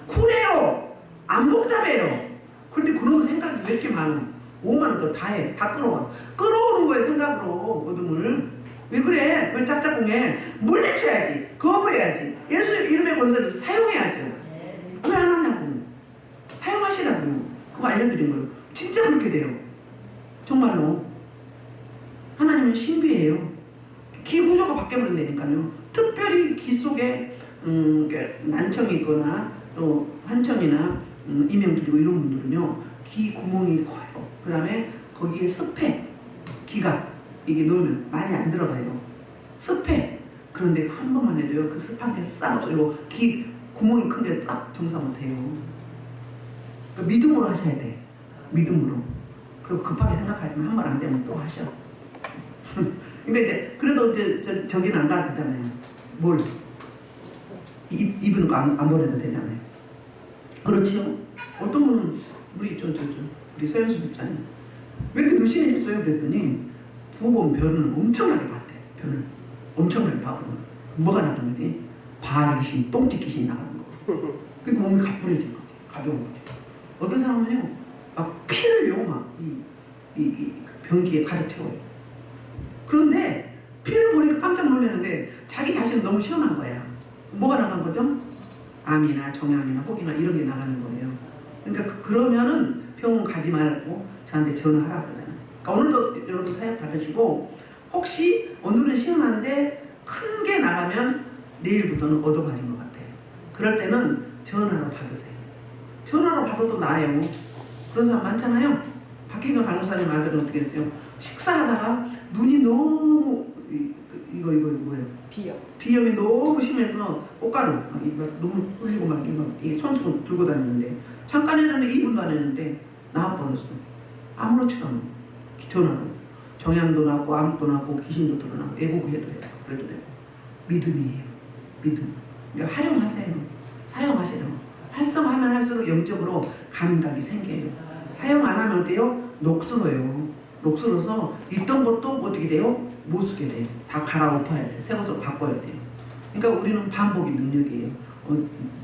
쿨해요. 안 복잡해요. 그런데 그런 생각이 왜 이렇게 많아? 5만 원 다 해. 다 끌어와. 끌어오는 거예요. 생각으로 어둠을. 왜 그래? 왜 짝짝꿍해? 물리쳐야지. 거부해야지. 예수 이름의 권세를 사용해야죠. 왜 안 하냐고. 사용하시라고. 그거 알려드린 거예요. 진짜 그렇게 돼요. 정말로. 하나님은 신비해요. 귀 구조가 바뀌어버린다니까요. 특별히 귀 속에 난청이 있거나 또 환청이나 이명 들리고 이런 분들은요. 귀 구멍이 커요. 그 다음에 거기에 습해. 귀가 이게 넣으면 많이 안 들어가요. 습해. 그런데 한 번만 해도요. 그 습한 게 싹 없어지고 귀 구멍이 큰 게 싹 정사 못해요. 그러니까 믿음으로 하셔야 돼. 믿음으로. 그리고 급하게 생각하지만 한 번 안 되면 또 하셔. 그러니까 이제 그래도 이제 저기는 안 가도 되잖아요. 뭘 입은 거 안 보내도 되잖아요. 그렇죠? 어떤 분은 우리 우리 서현수 집사님 왜 이렇게 늘씬해졌어요? 그랬더니 두 번 변을 엄청나게 봤대. 변을 엄청나게 봐버려. 뭐가 나간 거지? 발귀신, 똥찍귀신 나가는 거. 그리고 몸이 가뿐해진 거지. 가벼운 거지. 어떤 사람은요, 막 피를요, 막 이 변기에 가득 채워요. 그런데 피를 보니까 깜짝 놀랐는데 자기 자신은 너무 시원한 거야. 뭐가 나간 거죠? 암이나 정암이나 혹이나 이런 게 나가는 거예요. 그러니까 그러면은 병원 가지 말고 저한테 전화하라고 그러잖아요. 그러니까 오늘도 여러분 사역 받으시고 혹시 오늘은 시원한데 큰 게 나가면 내일부터는 얻어맞은 것 같아요. 그럴 때는 전화로 받으세요. 전화로 받아도 나아요. 그런 사람 많잖아요. 박혜경 간호사님 아들은 어떻게 했어요? 식사하다가 눈이 너무 이거 뭐예요? 비염이 너무 심해서 꽃가루 막 너무 뚫리고 막 이게 손수건 들고 다니는데 잠깐 했는데 2분도 안 했는데 나와버렸어. 아무렇지도 않아. 전화로 정향도 나고 암도 나고 귀신도 드러나고 애국해도 해요. 그래도 되고 믿음이에요. 믿음. 그러니까 활용하세요. 사용하세요. 활성화하면 할수록 영적으로 감각이 생겨요. 사용 안 하면 어때요? 녹슬어요. 녹슬어서 있던 것도 어떻게 돼요? 못 쓰게 돼요. 다 갈아엎어야 돼요. 새 것으로 바꿔야 돼요. 그러니까 우리는 반복이 능력이에요.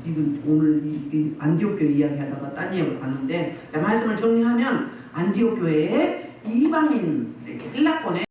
이분 오늘 이 안디옥 교회 이야기하다가 딴 이야기를 봤는데 말씀을 정리하면 안디옥 교회에 이방인 헬라권에